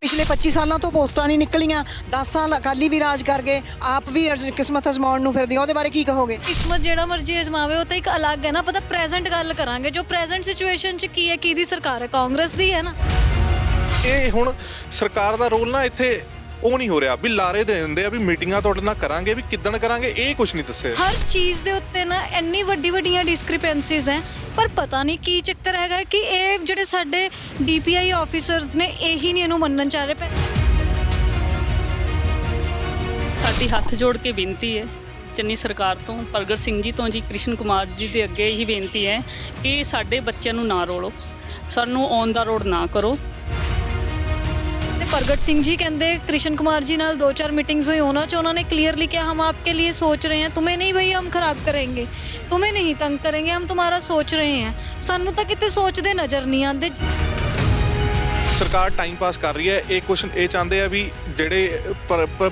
ਪਿਛਲੇ 25 ਸਾਲਾਂ ਤੋਂ ਪੋਸਟਾਂ ਨਹੀਂ ਨਿਕਲੀਆਂ, 10 ਸਾਲ ਅਕਾਲੀ ਵੀ ਰਾਜ ਕਰ ਗਏ, ਆਪ ਵੀ ਕਿਸਮਤ ਅਜ਼ਮਾਉਣ ਨੂੰ ਫਿਰਦੀ, ਉਹਦੇ ਬਾਰੇ ਕੀ ਕਹੋਗੇ? ਕਿਸਮਤ ਜਿਹੜਾ ਮਰਜ਼ੀ ਅਜ਼ਮਾਵੇ ਉਹ ਤਾਂ ਇੱਕ ਅਲੱਗ ਹੈ ਨਾ। ਪਤਾ ਪ੍ਰੈਜ਼ੈਂਟ ਗੱਲ ਕਰਾਂਗੇ, ਜੋ ਪ੍ਰੈਜ਼ੈਂਟ ਸਿਚੁਏਸ਼ਨ 'ਚ ਕੀ ਹੈ, ਕਿਹਦੀ ਸਰਕਾਰ ਹੈ? ਕਾਂਗਰਸ ਦੀ ਹੈ ਨਾ। ਇਹ ਹੁਣ ਸਰਕਾਰ ਦਾ ਰੋਲ ਨਾ ਇੱਥੇ ਉਹ ਨਹੀਂ ਹੋ ਰਿਹਾ ਵੀ ਲਾਰੇ ਦੇ ਦਿੰਦੇ ਆ ਵੀ ਮੀਟਿੰਗਾਂ ਤੁਹਾਡੇ ਨਾਲ ਕਰਾਂਗੇ, ਵੀ ਕਿੱਦਣ ਕਰਾਂਗੇ, ਇਹ ਕੁਝ ਨਹੀਂ ਦੱਸਿਆ। ਹਰ ਚੀਜ਼ ਦੇ ਉੱਤੇ ਨਾ ਇੰਨੀ ਵੱਡੀਆਂ ਡਿਸਕ੍ਰਿਪੈਂਸੀਜ਼ ਹੈ, ਪਰ ਪਤਾ ਨਹੀਂ ਕੀ ਚੱਕਰ ਹੈਗਾ ਕਿ ਇਹ ਜਿਹੜੇ ਸਾਡੇ DPI ਆਫੀਸਰਸ ਨੇ ਇਹੀ ਨਹੀਂ ਇਹਨੂੰ ਮੰਨਣ ਚਾਹ ਰਹੇ। ਸਾਡੀ ਹੱਥ ਜੋੜ ਕੇ ਬੇਨਤੀ ਹੈ ਚੰਨੀ ਸਰਕਾਰ ਤੋਂ, ਪ੍ਰਗਟ ਸਿੰਘ ਜੀ ਤੋਂ ਜੀ, ਕ੍ਰਿਸ਼ਨ ਕੁਮਾਰ ਜੀ ਦੇ ਅੱਗੇ ਇਹੀ ਬੇਨਤੀ ਹੈ ਕਿ ਸਾਡੇ ਬੱਚਿਆਂ ਨੂੰ ਨਾ ਰੋਲੋ, ਸਾਨੂੰ ਔਨ ਦਾ ਰੋਡ ਨਾ ਕਰੋ। ਤੇ ਪ੍ਰਗਟ ਸਿੰਘ जी कहते कृष्ण कुमार जी नाल 2-4 मीटिंग्स हुई, उन्होंने क्लियरली किया हम आपके लिए सोच रहे हैं, तुम्हें नहीं भई हम खराब करेंगे, तुम्हें नहीं तंग करेंगे, हम तुम्हारा सोच रहे हैं। सानू तो किते सोचते नज़र नहीं आते। ਸਰਕਾਰ ਟਾਈਮ ਪਾਸ ਕਰ ਰਹੀ ਹੈ। ਇਹ ਕੁਐਸਚਨ ਇਹ ਚਾਹੁੰਦੇ ਆ ਵੀ ਜਿਹੜੇ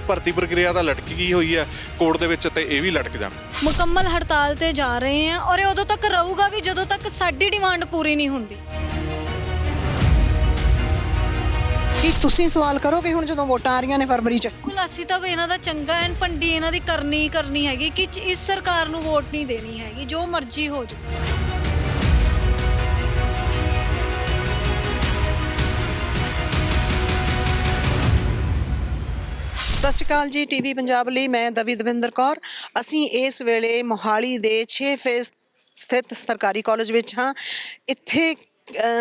ਭਰਤੀ ਪ੍ਰਕਿਰਿਆ ਦਾ ਲਟਕੀ ਗਈ ਹੋਈ ਹੈ ਕੋਰਟ ਦੇ ਵਿੱਚ, ਤੇ ਇਹ ਵੀ ਲਟਕ ਜਾਣ। ਮੁਕੰਮਲ ਹੜਤਾਲ ਤੇ ਜਾ ਰਹੇ हैं और ਇਹ ਉਦੋਂ ਤੱਕ ਰਹੂਗਾ ਵੀ ਜਦੋਂ ਤੱਕ ਸਾਡੀ ਡਿਮਾਂਡ ਪੂਰੀ ਨਹੀਂ ਹੁੰਦੀ। ਕੀ ਤੁਸੀਂ ਸਵਾਲ ਕਰੋਗੇ ਹੁਣ ਜਦੋਂ ਵੋਟਾਂ ਆ ਰਹੀਆਂ ਨੇ ਫਰਵਰੀ 'ਚ? ਬਿਲਕੁਲ, ਅਸੀਂ ਤਾਂ ਇਹਨਾਂ ਦਾ ਚੰਗਾ ਐਨ ਭੰਡੀ ਇਹਨਾਂ ਦੀ ਕਰਨੀ ਹੈਗੀ ਕਿ ਇਸ ਸਰਕਾਰ ਨੂੰ ਵੋਟ ਨਹੀਂ ਦੇਣੀ ਹੈਗੀ, ਜੋ ਮਰਜ਼ੀ ਹੋ ਜਾਵੇ। ਸਤਿ ਸ਼੍ਰੀ ਅਕਾਲ ਜੀ, TV ਪੰਜਾਬ ਲਈ ਮੈਂ ਦਵਿੰਦਰ ਕੌਰ। ਅਸੀਂ ਇਸ ਵੇਲੇ ਮੋਹਾਲੀ ਦੇ 6 ਫੇਜ਼ ਸਥਿਤ ਸਰਕਾਰੀ ਕਾਲਜ ਵਿੱਚ ਹਾਂ। ਇੱਥੇ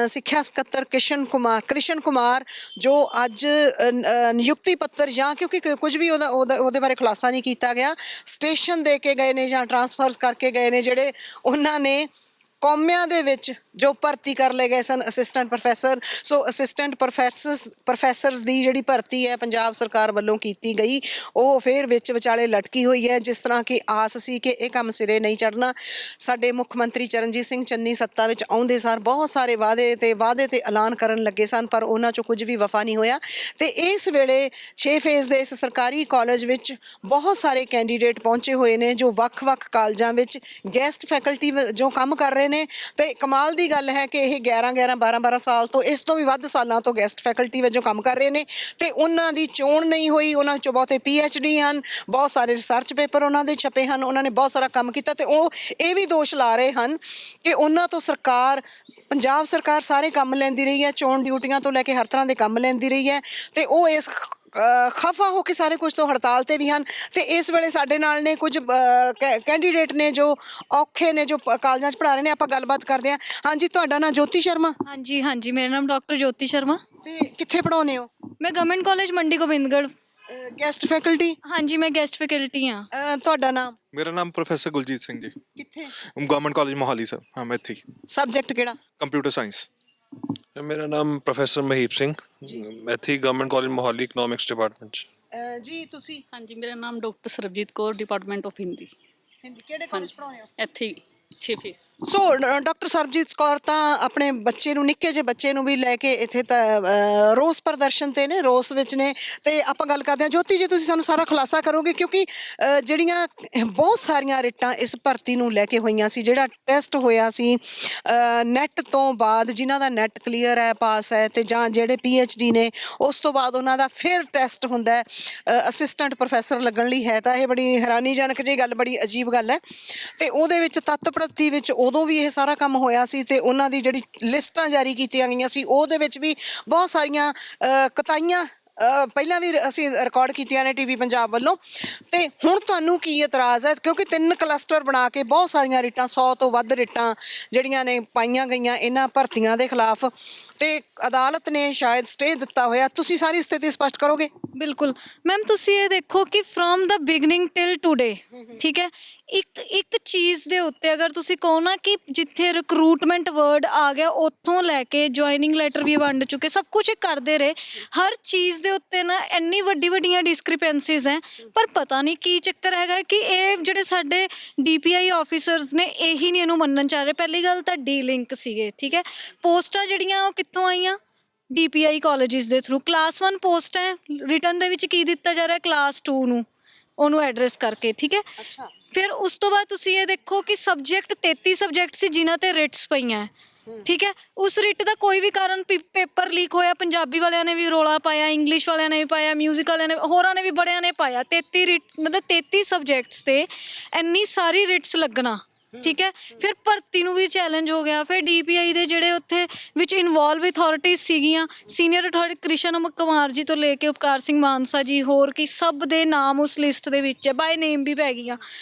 ਸਿੱਖਿਆ ਸਕੱਤਰ ਕ੍ਰਿਸ਼ਨ ਕੁਮਾਰ ਜੋ ਅੱਜ ਨਿਯੁਕਤੀ ਪੱਤਰ ਜਾਂ ਕਿਉਂਕਿ ਕੁਝ ਵੀ ਉਹਦੇ ਬਾਰੇ ਖੁਲਾਸਾ ਨਹੀਂ ਕੀਤਾ ਗਿਆ, ਸਟੇਸ਼ਨ ਦੇ ਕੇ ਗਏ ਨੇ ਜਾਂ ਟਰਾਂਸਫਰਸ ਕਰਕੇ ਗਏ ਨੇ, ਜਿਹੜੇ ਉਹਨਾਂ ਨੇ ਕੌਮਿਆਂ ਦੇ ਵਿੱਚ ਜੋ ਭਰਤੀ ਕਰ ਲਏ ਗਏ ਸਨ ਅਸਿਸਟੈਂਟ ਪ੍ਰੋਫੈਸਰ। ਸੋ ਅਸਿਸਟੈਂਟ ਪ੍ਰੋਫੈਸਰਸ ਦੀ ਜਿਹੜੀ ਭਰਤੀ ਹੈ ਪੰਜਾਬ ਸਰਕਾਰ ਵੱਲੋਂ ਕੀਤੀ ਗਈ, ਉਹ ਫਿਰ ਵਿੱਚ ਵਿਚਾਲੇ ਲਟਕੀ ਹੋਈ ਹੈ। ਜਿਸ ਤਰ੍ਹਾਂ ਕਿ ਆਸ ਸੀ ਕਿ ਇਹ ਕੰਮ ਸਿਰੇ ਨਹੀਂ ਚੜ੍ਹਨਾ। ਸਾਡੇ ਮੁੱਖ ਮੰਤਰੀ ਚਰਨਜੀਤ ਸਿੰਘ ਚੰਨੀ ਸੱਤਾ ਵਿੱਚ ਆਉਂਦੇ ਸਾਰ ਬਹੁਤ ਸਾਰੇ ਵਾਅਦੇ ਤੇ ਐਲਾਨ ਕਰਨ ਲੱਗੇ ਸਨ, ਪਰ ਉਹਨਾਂ 'ਚੋਂ ਕੁਝ ਵੀ ਵਫਾ ਨਹੀਂ ਹੋਇਆ। ਤੇ ਇਸ ਵੇਲੇ 6 ਫੇਜ਼ ਦੇ ਇਸ ਸਰਕਾਰੀ ਕਾਲਜ ਵਿੱਚ ਬਹੁਤ ਸਾਰੇ ਕੈਂਡੀਡੇਟ ਪਹੁੰਚੇ ਹੋਏ ਨੇ ਜੋ ਵੱਖ-ਵੱਖ ਕਾਲਜਾਂ ਵਿੱਚ ਗੈਸਟ ਫੈਕਲਟੀ ਜੋ ਕੰਮ ਕਰ ਰਹੇ ਨੇ। ਤੇ ਕਮਾਲ ਦੀ ਗੱਲ ਹੈ ਕਿ ਇਹ 11 12 ਸਾਲ ਤੋਂ, ਇਸ ਤੋਂ ਵੀ ਵੱਧ ਸਾਲਾਂ ਤੋਂ ਗੈਸਟ ਫੈਕਲਟੀ ਵਜੋਂ ਕੰਮ ਕਰ ਰਹੇ ਨੇ ਤੇ ਉਹਨਾਂ ਦੀ ਚੋਣ ਨਹੀਂ ਹੋਈ। ਉਹਨਾਂ 'ਚੋਂ ਬਹੁਤੇ PhD ਹਨ, ਬਹੁਤ ਸਾਰੇ ਰਿਸਰਚ ਪੇਪਰ ਉਹਨਾਂ ਦੇ ਛਪੇ ਹਨ, ਉਹਨਾਂ ਨੇ ਬਹੁਤ ਸਾਰਾ ਕੰਮ ਕੀਤਾ। ਤੇ ਉਹ ਇਹ ਵੀ ਦੋਸ਼ ਲਾ ਰਹੇ ਹਨ ਕਿ ਉਹਨਾਂ ਤੋਂ ਪੰਜਾਬ ਸਰਕਾਰ ਸਾਰੇ ਕੰਮ ਲੈਂਦੀ ਰਹੀ ਹੈ, ਚੋਣ ਡਿਊਟੀਆਂ ਤੋਂ ਲੈ ਕੇ ਹਰ ਤਰ੍ਹਾਂ ਦੇ ਕੰਮ ਲੈਂਦੀ ਰਹੀ ਹੈ, ਤੇ ਉਹ ਇਸ ਖਫਾ ਹੋ ਕੇ ਸਾਰੇ ਕੁਝ ਤੋਂ ਹੜਤਾਲ ਤੇ ਵੀ ਹਨ। ਤੇ ਇਸ ਵੇਲੇ ਸਾਡੇ ਨਾਲ ਨੇ ਕੁਝ ਕੈਂਡੀਡੇਟ ਨੇ ਜੋ ਔਖੇ ਨੇ, ਜੋ ਕਾਲਜਾਂ 'ਚ ਪੜ੍ਹਾ ਰਹੇ ਨੇ। ਆਪਾਂ ਗੱਲਬਾਤ ਕਰਦੇ ਹਾਂ। ਹਾਂਜੀ, ਤੁਹਾਡਾ ਨਾਮ ਜੋਤੀ ਸ਼ਰਮਾ? ਹਾਂਜੀ, ਮੇਰਾ ਨਾਮ ਡਾਕਟਰ ਜੋਤੀ ਸ਼ਰਮਾ। ਤੇ ਕਿੱਥੇ ਪੜ੍ਹਾਉਂਦੇ ਹੋ? ਮੈਂ government college Mandi Gobindgarh. Guest faculty? ਹਾਂਜੀ, ਮੈਂ ਗੈਸਟ ਫੈਕਲਟੀ ਹਾਂ। ਤੁਹਾਡਾ ਨਾਮ? ਮੇਰਾ ਨਾਮ ਪ੍ਰੋਫੈਸਰ ਗੁਲਜੀਤ ਸਿੰਘ ਜੀ। ਕਿੱਥੇ? Government college Mohali sir. ਹਾਂ, ਮੈਂ ਇੱਥੇ। ਸਬਜੈਕਟ ਕਿਹੜਾ? Computer science. ਮੇਰਾ ਨਾਮ ਪ੍ਰੋਫੈਸਰ ਮਹੀਪ ਸਿੰਘ, ਇੱਥੇ government college Mohali economics department 'ਚ। ਜੀ ਤੁਸੀਂ? ਹਾਂਜੀ, ਮੇਰਾ ਨਾਮ doctor Sarabjit Kaur, department of Hindi. ਕਿਹੜੇ ਕਾਲਜ ਪੜ੍ਹਾਉਂਦੇ ਹੋ? ਇੱਥੇ 6 face. So doctor Sarabjit Kaur ਤਾਂ ਆਪਣੇ ਬੱਚੇ ਨੂੰ, ਨਿੱਕੇ ਜਿਹੇ ਬੱਚੇ ਨੂੰ ਵੀ ਲੈ ਕੇ ਇੱਥੇ ਤਾਂ ਰੋਸ ਪ੍ਰਦਰਸ਼ਨ ਤੇ ਨੇ, ਰੋਸ ਵਿੱਚ ਨੇ। ਤੇ ਆਪਾਂ ਗੱਲ ਕਰਦੇ ਹਾਂ। ਜੋਤੀ ਜੀ, ਤੁਸੀਂ ਸਾਨੂੰ ਸਾਰਾ ਖੁਲਾਸਾ ਕਰੋਗੇ ਕਿਉਂਕਿ ਜਿਹੜੀਆਂ ਬਹੁਤ ਸਾਰੀਆਂ ਰਿਟਾਂ ਇਸ ਭਰਤੀ ਨੂੰ ਲੈ ਕੇ ਹੋਈਆਂ ਸੀ, ਜਿਹੜਾ ਟੈਸਟ ਹੋਇਆ ਸੀ ਨੈਟ ਤੋਂ ਬਾਅਦ, ਜਿਨ੍ਹਾਂ ਦਾ ਨੈਟ ਕਲੀਅਰ ਹੈ, ਪਾਸ ਹੈ, ਤੇ ਜਾਂ ਜਿਹੜੇ PhD ਨੇ, ਉਸ ਤੋਂ ਬਾਅਦ ਉਹਨਾਂ ਦਾ ਫਿਰ ਟੈਸਟ ਹੁੰਦਾ ਹੈ ਅਸਿਸਟੈਂਟ ਪ੍ਰੋਫੈਸਰ ਲੱਗਣ ਲਈ। ਹੈ ਤਾਂ ਇਹ ਬੜੀ ਹੈਰਾਨੀਜਨਕ ਜਿਹੀ ਗੱਲ, ਬੜੀ ਅਜੀਬ ਗੱਲ ਹੈ। ਤੇ ਉਹਦੇ ਵਿੱਚ ਭਰਤੀ ਵਿੱਚ ਉਦੋਂ ਵੀ ਇਹ ਸਾਰਾ ਕੰਮ ਹੋਇਆ ਸੀ ਤੇ ਉਹਨਾਂ ਦੀ ਜਿਹੜੀ ਲਿਸਟਾਂ ਜਾਰੀ ਕੀਤੀਆਂ ਗਈਆਂ ਸੀ, ਉਹਦੇ ਵਿੱਚ ਵੀ ਬਹੁਤ ਸਾਰੀਆਂ ਕਤਾਈਆਂ ਪਹਿਲਾਂ ਵੀ ਅਸੀਂ ਰਿਕਾਰਡ ਕੀਤੀਆਂ ਨੇ TV ਪੰਜਾਬ ਵੱਲੋਂ। ਤੇ ਹੁਣ ਤੁਹਾਨੂੰ ਕੀ ਇਤਰਾਜ਼ ਹੈ? ਕਿਉਂਕਿ 3 ਕਲਸਟਰ ਬਣਾ ਕੇ ਬਹੁਤ ਸਾਰੀਆਂ ਰਿਟਾਂ, 100 ਤੋਂ ਵੱਧ ਰਿਟਾਂ ਜਿਹੜੀਆਂ ਨੇ ਪਾਈਆਂ ਗਈਆਂ ਇਹਨਾਂ ਭਰਤੀਆਂ ਦੇ ਖਿਲਾਫ, ਤੇ ਅਦਾਲਤ ਨੇ ਸ਼ਾਇਦ ਸਟੇ ਦਿੱਤਾ ਹੋਇਆ। ਤੁਸੀਂ ਸਾਰੀ ਸਥਿਤੀ ਸਪਸ਼ਟ ਕਰੋਗੇ? ਬਿਲਕੁਲ ਮੈਮ, ਤੁਸੀਂ ਇਹ ਦੇਖੋ ਕਿ from the beginning till today, ਠੀਕ ਹੈ, ਇੱਕ ਚੀਜ਼ ਦੇ ਉੱਤੇ ਅਗਰ ਤੁਸੀਂ ਕਹੋ ਨਾ ਕਿ ਜਿੱਥੇ ਰਿਕਰੂਟਮੈਂਟ ਵਰਡ ਆ ਗਿਆ, ਉੱਥੋਂ ਲੈ ਕੇ ਜੁਆਇਨਿੰਗ ਲੈਟਰ ਵੀ ਵੰਡ ਚੁੱਕੇ, ਸਭ ਕੁਝ ਕਰਦੇ ਰਹੇ। ਹਰ ਚੀਜ਼ ਦੇ ਉੱਤੇ ਨਾ ਇੰਨੀ ਵੱਡੀਆਂ ਡਿਸਕ੍ਰਿਪੈਂਸੀਜ਼ ਹੈ, ਪਰ ਪਤਾ ਨਹੀਂ ਕੀ ਚੱਕਰ ਹੈਗਾ ਕਿ ਇਹ ਜਿਹੜੇ ਸਾਡੇ DPI ਆਫੀਸਰਸ ਨੇ ਇਹੀ ਨਹੀਂ ਇਹਨੂੰ ਮੰਨਣ ਚਾਹ ਰਹੇ। ਪਹਿਲੀ ਗੱਲ ਤਾਂ ਡੀ-ਲਿੰਕ ਸੀਗੇ, ਠੀਕ ਹੈ। ਪੋਸਟਾਂ ਜਿਹੜੀਆਂ ਉਹ ਕਿੱਥੋਂ ਆਈਆਂ? DPI ਕਾਲਜਿਸ ਦੇ ਥਰੂ। ਕਲਾਸ 1 ਪੋਸਟ ਹੈ, ਰਿਟਰਨ ਦੇ ਵਿੱਚ ਕੀ ਦਿੱਤਾ ਜਾ ਰਿਹਾ? ਕਲਾਸ 2 ਨੂੰ ਉਹਨੂੰ ਐਡਰੈਸ ਕਰਕੇ, ਠੀਕ ਹੈ। ਅੱਛਾ। ਫਿਰ ਉਸ ਤੋਂ ਬਾਅਦ ਤੁਸੀਂ ਇਹ ਦੇਖੋ ਕਿ ਸਬਜੈਕਟ 33 ਸਬਜੈਕਟ ਸੀ ਜਿਨ੍ਹਾਂ ਤੇ ਰਿਟਸ ਪਈਆਂ। ਠੀਕ ਹੈ, ਉਸ ਰਿਟ ਦਾ ਕੋਈ ਵੀ ਕਾਰਨ ਪੇਪਰ ਲੀਕ ਹੋਇਆ, ਪੰਜਾਬੀ ਵਾਲਿਆਂ ਨੇ ਵੀ ਰੋਲਾ ਪਾਇਆ, ਇੰਗਲਿਸ਼ ਵਾਲਿਆਂ ਨੇ ਵੀ ਪਾਇਆ, ਮਿਊਜ਼ਿਕ ਵਾਲਿਆਂ ਨੇ, ਹੋਰਾਂ ਨੇ ਵੀ ਬੜਿਆਂ ਨੇ ਪਾਇਆ। 33 ਰਿਟ ਮਤਲਬ 33 ਸਬਜੈਕਟਸ ਤੇ ਇੰਨੀ ਸਾਰੀ ਰਿਟਸ ਲੱਗਣਾ, ਠੀਕ ਹੈ। ਫਿਰ ਭਰਤੀ ਨੂੰ ਵੀ ਚੈਲੰਜ ਹੋ ਗਿਆ। ਫਿਰ DPI ਦੇ ਜਿਹੜੇ ਉੱਥੇ ਵਿੱਚ ਇਨਵੋਲਵ ਅਥਾਰਟੀਜ਼ ਸੀਗੀਆਂ, ਸੀਨੀਅਰ ਅਥਾਰਟੀ ਕ੍ਰਿਸ਼ਨ ਕੁਮਾਰ ਜੀ ਤੋਂ ਲੈ ਕੇ ਉਪਕਾਰ ਸਿੰਘ ਮਾਨਸਾ ਜੀ, ਹੋਰ ਕੀ ਸਭ ਦੇ ਨਾਮ ਉਸ ਲਿਸਟ ਦੇ ਵਿੱਚ ਹੈ, ਬਾਏ ਨੇਮ ਵੀ ਪੈ ਗਈਆਂ।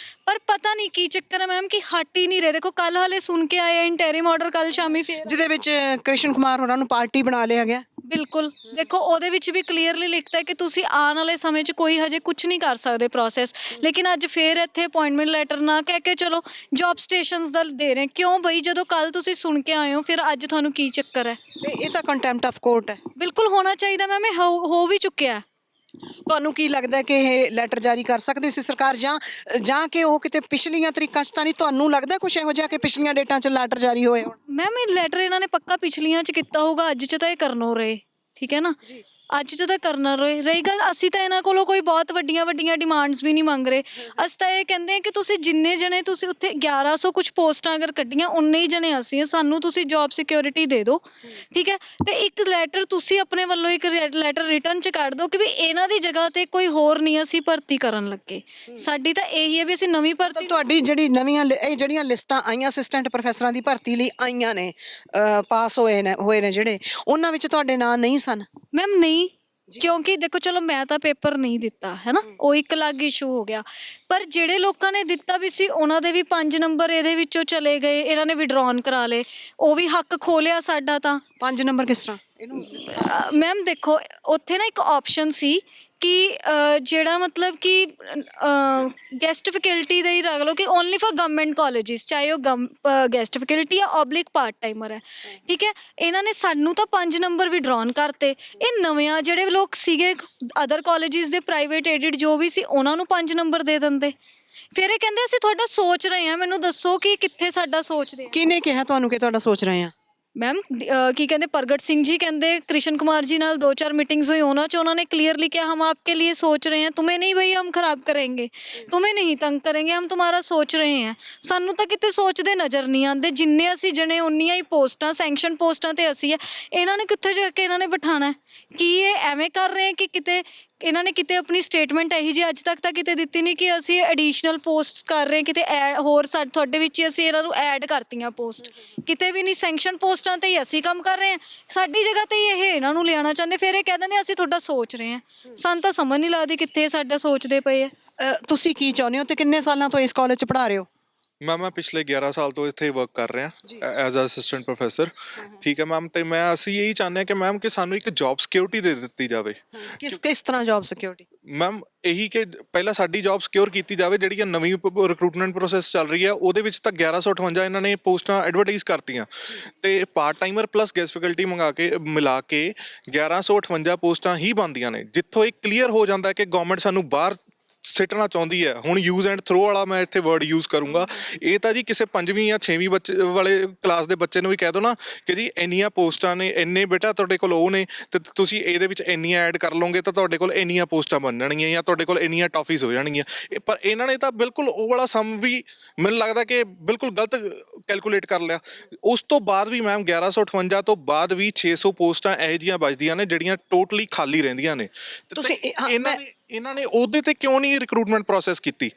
ਪਰ ਪਤਾ ਨਹੀਂ ਕੀ ਚੱਕਰ ਹੈ ਮੈਮ ਕਿ ਹਟ ਹੀ ਨਹੀਂ ਰਹੇ। ਦੇਖੋ ਕੱਲ ਹਾਲੇ ਸੁਣ ਕੇ ਆਏ ਇੰਟੈਰਿਮ ਆਰਡਰ ਕੱਲ ਸ਼ਾਮੀ, ਫਿਰ ਜਿਹਦੇ ਵਿੱਚ ਕ੍ਰਿਸ਼ਨ ਕੁਮਾਰ ਹੋਰਾਂ ਨੂੰ ਪਾਰਟੀ ਬਣਾ ਲਿਆ ਗਿਆ। ਬਿਲਕੁਲ ਦੇਖੋ ਉਹਦੇ ਵਿੱਚ ਵੀ ਕਲੀਅਰਲੀ ਲਿਖਤਾ ਹੈ ਕਿ ਤੁਸੀਂ ਆਉਣ ਵਾਲੇ ਸਮੇਂ 'ਚ ਕੋਈ ਹਜੇ ਕੁਝ ਨਹੀਂ ਕਰ ਸਕਦੇ ਪ੍ਰੋਸੈਸ। ਲੇਕਿਨ ਅੱਜ ਫਿਰ ਇੱਥੇ ਅਪਾਇੰਟਮੈਂਟ ਲੈਟਰ ਨਾ ਕਹਿ ਕੇ ਚਲੋ ਜੌਬ ਸਟੇਸ਼ਨਸ ਦਾ ਦੇ ਰਹੇ। ਕਿਉਂ ਬਈ, ਜਦੋਂ ਕੱਲ ਤੁਸੀਂ ਸੁਣ ਕੇ ਆਏ ਹੋ ਫਿਰ ਅੱਜ ਤੁਹਾਨੂੰ ਕੀ ਚੱਕਰ ਹੈ? ਤੇ ਇਹ ਤਾਂ ਕੰਟੈਂਪਟ ਆਫ ਕੋਰਟ ਹੈ। ਬਿਲਕੁਲ ਹੋਣਾ ਚਾਹੀਦਾ ਮੈਮ, ਇਹ ਹੋ ਵੀ ਚੁੱਕਿਆ ਹੈ। ਤੁਹਾਨੂੰ ਕੀ ਲੱਗਦਾ ਕਿ ਇਹ ਲੈਟਰ ਜਾਰੀ ਕਰ ਸਕਦੀ ਸੀ ਸਰਕਾਰ, ਜਾਂ ਕਿ ਉਹ ਕਿਤੇ ਪਿਛਲੀਆਂ ਤਰੀਕਾਂ 'ਚ ਤਾਂ ਨਹੀਂ? ਤੁਹਾਨੂੰ ਲੱਗਦਾ ਕੁਛ ਇਹੋ ਜਿਹਾ ਕਿ ਪਿਛਲੀਆਂ ਡੇਟਾਂ 'ਚ ਲੈਟਰ ਜਾਰੀ ਹੋਏ ਹੋਣ? ਮੈਮ ਇਹ ਲੈਟਰ ਇਹਨਾਂ ਨੇ ਪੱਕਾ ਪਿਛਲੀਆਂ 'ਚ ਕੀਤਾ ਹੋਊਗਾ, ਅੱਜ 'ਚ ਤਾਂ ਇਹ ਕਰਨੋਂ ਰਹੇ, ਠੀਕ ਹੈ ਨਾ। ਅੱਜ 'ਚ ਤਾਂ ਕਰਨਾ ਰਹੀ ਗੱਲ। ਅਸੀਂ ਤਾਂ ਇਹਨਾਂ ਕੋਲੋਂ ਕੋਈ ਬਹੁਤ ਵੱਡੀਆਂ ਡਿਮਾਂਡਸ ਵੀ ਨਹੀਂ ਮੰਗ ਰਹੇ। ਅਸੀਂ ਤਾਂ ਇਹ ਕਹਿੰਦੇ ਹਾਂ ਕਿ ਤੁਸੀਂ ਜਿੰਨੇ ਜਣੇ ਤੁਸੀਂ ਉੱਥੇ 1100 ਕੁਛ ਪੋਸਟਾਂ ਅਗਰ ਕੱਢੀਆਂ, ਉਨੇ ਹੀ ਜਣੇ ਅਸੀਂ ਸਾਨੂੰ ਤੁਸੀਂ ਜੌਬ ਸਿਕਿਉਰਿਟੀ ਦੇ ਦਿਓ, ਠੀਕ ਹੈ। ਤੇ ਇੱਕ ਲੈਟਰ ਤੁਸੀਂ ਆਪਣੇ ਵੱਲੋਂ ਇੱਕ ਲੈਟਰ ਰਿਟਰਨ 'ਚ ਕੱਢ ਦਿਓ ਕਿ ਵੀ ਇਹਨਾਂ ਦੀ ਜਗ੍ਹਾ ਤੇ ਕੋਈ ਹੋਰ ਨਹੀਂ ਅਸੀਂ ਭਰਤੀ ਕਰਨ ਲੱਗੇ। ਸਾਡੀ ਤਾਂ ਇਹੀ ਹੈ ਵੀ ਅਸੀਂ ਨਵੀਂ ਭਰਤੀ। ਤੁਹਾਡੀ ਜਿਹੜੀ ਇਹ ਜਿਹੜੀਆਂ ਲਿਸਟਾਂ ਆਈਆਂ ਅਸਿਸਟੈਂਟ ਪ੍ਰੋਫੈਸਰਾਂ ਦੀ ਭਰਤੀ ਲਈ ਆਈਆਂ ਨੇ, ਪਾਸ ਹੋਏ ਨੇ ਜਿਹੜੇ, ਉਹਨਾਂ ਵਿੱਚ ਤੁਹਾਡੇ ਨਾਂ ਨਹੀਂ ਸਨ? ਮੈਮ ਨਹੀਂ, ਕਿਉਂਕਿ ਦੇਖੋ ਚਲੋ ਮੈਂ ਤਾਂ ਪੇਪਰ ਨਹੀਂ ਦਿੱਤਾ ਹੈ ਨਾ, ਉਹ ਇੱਕ ਅਲੱਗ ਇਸ਼ੂ ਹੋ ਗਿਆ। ਪਰ ਜਿਹੜੇ ਲੋਕਾਂ ਨੇ ਦਿੱਤਾ ਵੀ ਸੀ ਉਹਨਾਂ ਦੇ ਵੀ 5 ਨੰਬਰ ਇਹਦੇ ਵਿੱਚੋਂ ਚਲੇ ਗਏ, ਇਹਨਾਂ ਨੇ ਵਿਡਰਾਨ ਕਰਾ ਲਏ, ਉਹ ਵੀ ਹੱਕ ਖੋਲਿਆ ਸਾਡਾ। ਤਾਂ 5 ਨੰਬਰ ਕਿਸ ਤਰ੍ਹਾਂ? ਇਹਨੂੰ ਮੈਮ ਦੇਖੋ ਉੱਥੇ ਨਾ ਇੱਕ ਆਪਸ਼ਨ ਸੀ ਕਿ ਜਿਹੜਾ ਮਤਲਬ ਕਿ ਗੈਸਟ ਫੈਕਲਟੀ ਦਾ ਹੀ ਰੱਖ ਲਓ ਕਿ ਓਨਲੀ ਫॉर ਗਵਰਨਮੈਂਟ ਕਾਲਜਿਸ, ਚਾਹੇ ਉਹ ਗੈਸਟ ਫੈਕਲਟੀ ਜਾਂ ਓਬਲਿਕ ਪਾਰਟ ਟਾਈਮਰ ਹੈ, ਠੀਕ ਹੈ। ਇਹਨਾਂ ਨੇ ਸਾਨੂੰ ਤਾਂ 5 ਨੰਬਰ ਵਿਡਰਾਨ ਕਰਤੇ। ਇਹ ਨਵੇਂ ਜਿਹੜੇ ਲੋਕ ਸੀਗੇ ਅਦਰ ਕਾਲਜਿਸ ਦੇ ਪ੍ਰਾਈਵੇਟ ਏਡਡ ਜੋ ਵੀ ਸੀ, ਉਹਨਾਂ ਨੂੰ 5 ਨੰਬਰ ਦੇ ਦਿੰਦੇ। ਫਿਰ ਇਹ ਕਹਿੰਦੇ ਅਸੀਂ ਤੁਹਾਡਾ ਸੋਚ ਰਹੇ ਹਾਂ। ਮੈਨੂੰ ਦੱਸੋ ਕਿ ਕਿੱਥੇ ਸਾਡਾ ਸੋਚਦੇ ਆ? ਕਿਹਨੇ ਕਿਹਾ ਤੁਹਾਨੂੰ ਕਿ ਤੁਹਾਡਾ ਸੋਚ ਰਹੇ ਆ? मैम की कहते प्रगट सिंह जी कहते कृष्ण कुमार जी नाल 2-4 मीटिंग्स हुई होना च उन्होंने क्लियरली किया हम आपके लिए सोच रहे हैं, तुम्हें नहीं भई हम खराब करेंगे, तुम्हें नहीं तंग करेंगे, हम तुम्हारा सोच रहे हैं। सानू तो किते सोचते नज़र नहीं आते, जिन्ने असी जने उन्नियां ही पोस्टां सैंक्शन पोस्टां ते असी है, इन्होंने कित्थे जाके इन्होंने बिठाना है कि ये एवें कर रहे हैं कि किते ਇਹਨਾਂ ਨੇ ਕਿਤੇ ਆਪਣੀ ਸਟੇਟਮੈਂਟ ਇਹੀ ਜਿਹੀ ਅੱਜ ਤੱਕ ਤਾਂ ਕਿਤੇ ਦਿੱਤੀ ਨਹੀਂ ਕਿ ਅਸੀਂ ਐਡੀਸ਼ਨਲ ਪੋਸਟਸ ਕਰ ਰਹੇ, ਕਿਤੇ ਹੋਰ ਤੁਹਾਡੇ ਵਿੱਚ ਹੀ ਅਸੀਂ ਇਹਨਾਂ ਨੂੰ ਐਡ ਕਰਤੀਆਂ ਪੋਸਟ, ਕਿਤੇ ਵੀ ਨਹੀਂ। ਸੈਂਕਸ਼ਨ ਪੋਸਟਾਂ ਤੇ ਹੀ ਅਸੀਂ ਕੰਮ ਕਰ ਰਹੇ ਹਾਂ, ਸਾਡੀ ਜਗ੍ਹਾ ਤੇ ਇਹ ਇਹਨਾਂ ਨੂੰ ਲਿਆਉਣਾ ਚਾਹੁੰਦੇ। ਫਿਰ ਇਹ ਕਹਿ ਦਿੰਦੇ ਅਸੀਂ ਤੁਹਾਡਾ ਸੋਚ ਰਹੇ ਹਾਂ। ਸਾਨੂੰ ਤਾਂ ਸਮਝ ਨਹੀਂ ਲੱਗਦੀ ਕਿੱਥੇ ਸਾਡਾ ਸੋਚਦੇ ਪਏ ਆ। ਤੁਸੀਂ ਕੀ ਚਾਹੁੰਦੇ ਹੋ ਤੇ ਕਿੰਨੇ ਸਾਲਾਂ ਤੋਂ ਇਸ ਕਾਲਜ 'ਚ ਪੜ੍ਹਾ ਰਹੇ ਹੋ? ਮੈਮ ਮੈਂ ਪਿਛਲੇ 11 ਸਾਲ ਤੋਂ ਇੱਥੇ ਵਰਕ ਕਰ ਰਿਹਾ ਐਜ਼ ਅ ਅਸਿਸਟੈਂਟ ਪ੍ਰੋਫੈਸਰ, ਠੀਕ ਹੈ ਮੈਮ। ਤੇ ਅਸੀਂ ਇਹੀ ਚਾਹੁੰਦੇ ਹਾਂ ਕਿ ਮੈਮ ਕਿ ਸਾਨੂੰ ਇੱਕ ਜੌਬ ਸਿਕਿਉਰਿਟੀ ਦੇ ਦਿੱਤੀ ਜਾਵੇ। ਕਿਸ ਤਰ੍ਹਾਂ ਜੌਬ ਸਿਕਿਉਰਿਟੀ? ਮੈਮ ਇਹੀ ਕਿ ਪਹਿਲਾਂ ਸਾਡੀ ਜੌਬ ਸਿਕਿਉਰ ਕੀਤੀ ਜਾਵੇ। ਜਿਹੜੀ ਨਵੀਂ ਰਿਕਰੂਟਮੈਂਟ ਪ੍ਰੋਸੈਸ ਚੱਲ ਰਹੀ ਹੈ ਉਹਦੇ ਵਿੱਚ ਤਾਂ 1158 ਇਹਨਾਂ ਨੇ ਪੋਸਟਾਂ ਐਡਵਰਟਾਈਜ਼ ਕਰਤੀਆਂ, ਤੇ part timer plus guest faculty ਮਿਲਾ ਕੇ 1158 ਪੋਸਟਾਂ ਹੀ ਬਣਦੀਆਂ ਨੇ, ਜਿੱਥੋਂ ਇਹ ਕਲੀਅਰ ਹੋ ਜਾਂਦਾ ਕਿ ਗਵਰਨਮੈਂਟ ਸਾਨੂੰ ਬਾਹਰ ਸਿੱਟਣਾ ਚਾਹੁੰਦੀ ਹੈ। ਹੁਣ ਯੂਜ਼ ਐਂਡ ਥਰੋ ਵਾਲਾ ਮੈਂ ਇੱਥੇ ਵਰਡ ਯੂਜ਼ ਕਰੂੰਗਾ। ਇਹ ਤਾਂ ਜੀ ਕਿਸੇ 5ਵੀਂ ਜਾਂ 6ਵੀਂ ਬੱਚੇ ਵਾਲੇ ਕਲਾਸ ਦੇ ਬੱਚੇ ਨੂੰ ਵੀ ਕਹਿ ਦਿਓ ਨਾ ਕਿ ਜੀ ਇੰਨੀਆਂ ਪੋਸਟਾਂ ਨੇ, ਇੰਨੇ ਬੇਟਾ ਤੁਹਾਡੇ ਕੋਲ ਉਹ ਨੇ, ਤੇ ਤੁਸੀਂ ਇਹਦੇ ਵਿੱਚ ਇੰਨੀਆਂ ਐਡ ਕਰ ਲਓਗੇ ਤਾਂ ਤੁਹਾਡੇ ਕੋਲ ਇੰਨੀਆਂ ਪੋਸਟਾਂ ਬਣ ਜਾਣਗੀਆਂ ਜਾਂ ਤੁਹਾਡੇ ਕੋਲ ਇੰਨੀਆਂ ਟੌਫੀਜ਼ ਹੋ ਜਾਣਗੀਆਂ। ਪਰ ਇਹਨਾਂ ਨੇ ਤਾਂ ਬਿਲਕੁਲ ਉਹ ਵਾਲਾ ਸਮ ਵੀ ਮੈਨੂੰ ਲੱਗਦਾ ਕਿ ਬਿਲਕੁਲ ਗਲਤ ਕੈਲਕੂਲੇਟ ਕਰ ਲਿਆ। ਉਸ ਤੋਂ ਬਾਅਦ ਵੀ ਮੈਮ 1158 ਤੋਂ ਬਾਅਦ ਵੀ 600 ਪੋਸਟਾਂ ਇਹੋ ਜਿਹੀਆਂ ਬਚਦੀਆਂ ਨੇ ਜਿਹੜੀਆਂ ਟੋਟਲੀ ਖਾਲੀ ਰਹਿੰਦੀਆਂ ਨੇ। ਤੁਸੀਂ ਇਹਨਾਂ ਨੇ ਉਹਦੇ ਤੇ ਕਿਉਂ ਨਹੀਂ ਰਿਕਰੂਟਮੈਂਟ ਪ੍ਰੋਸੈਸ ਕੀਤੀ?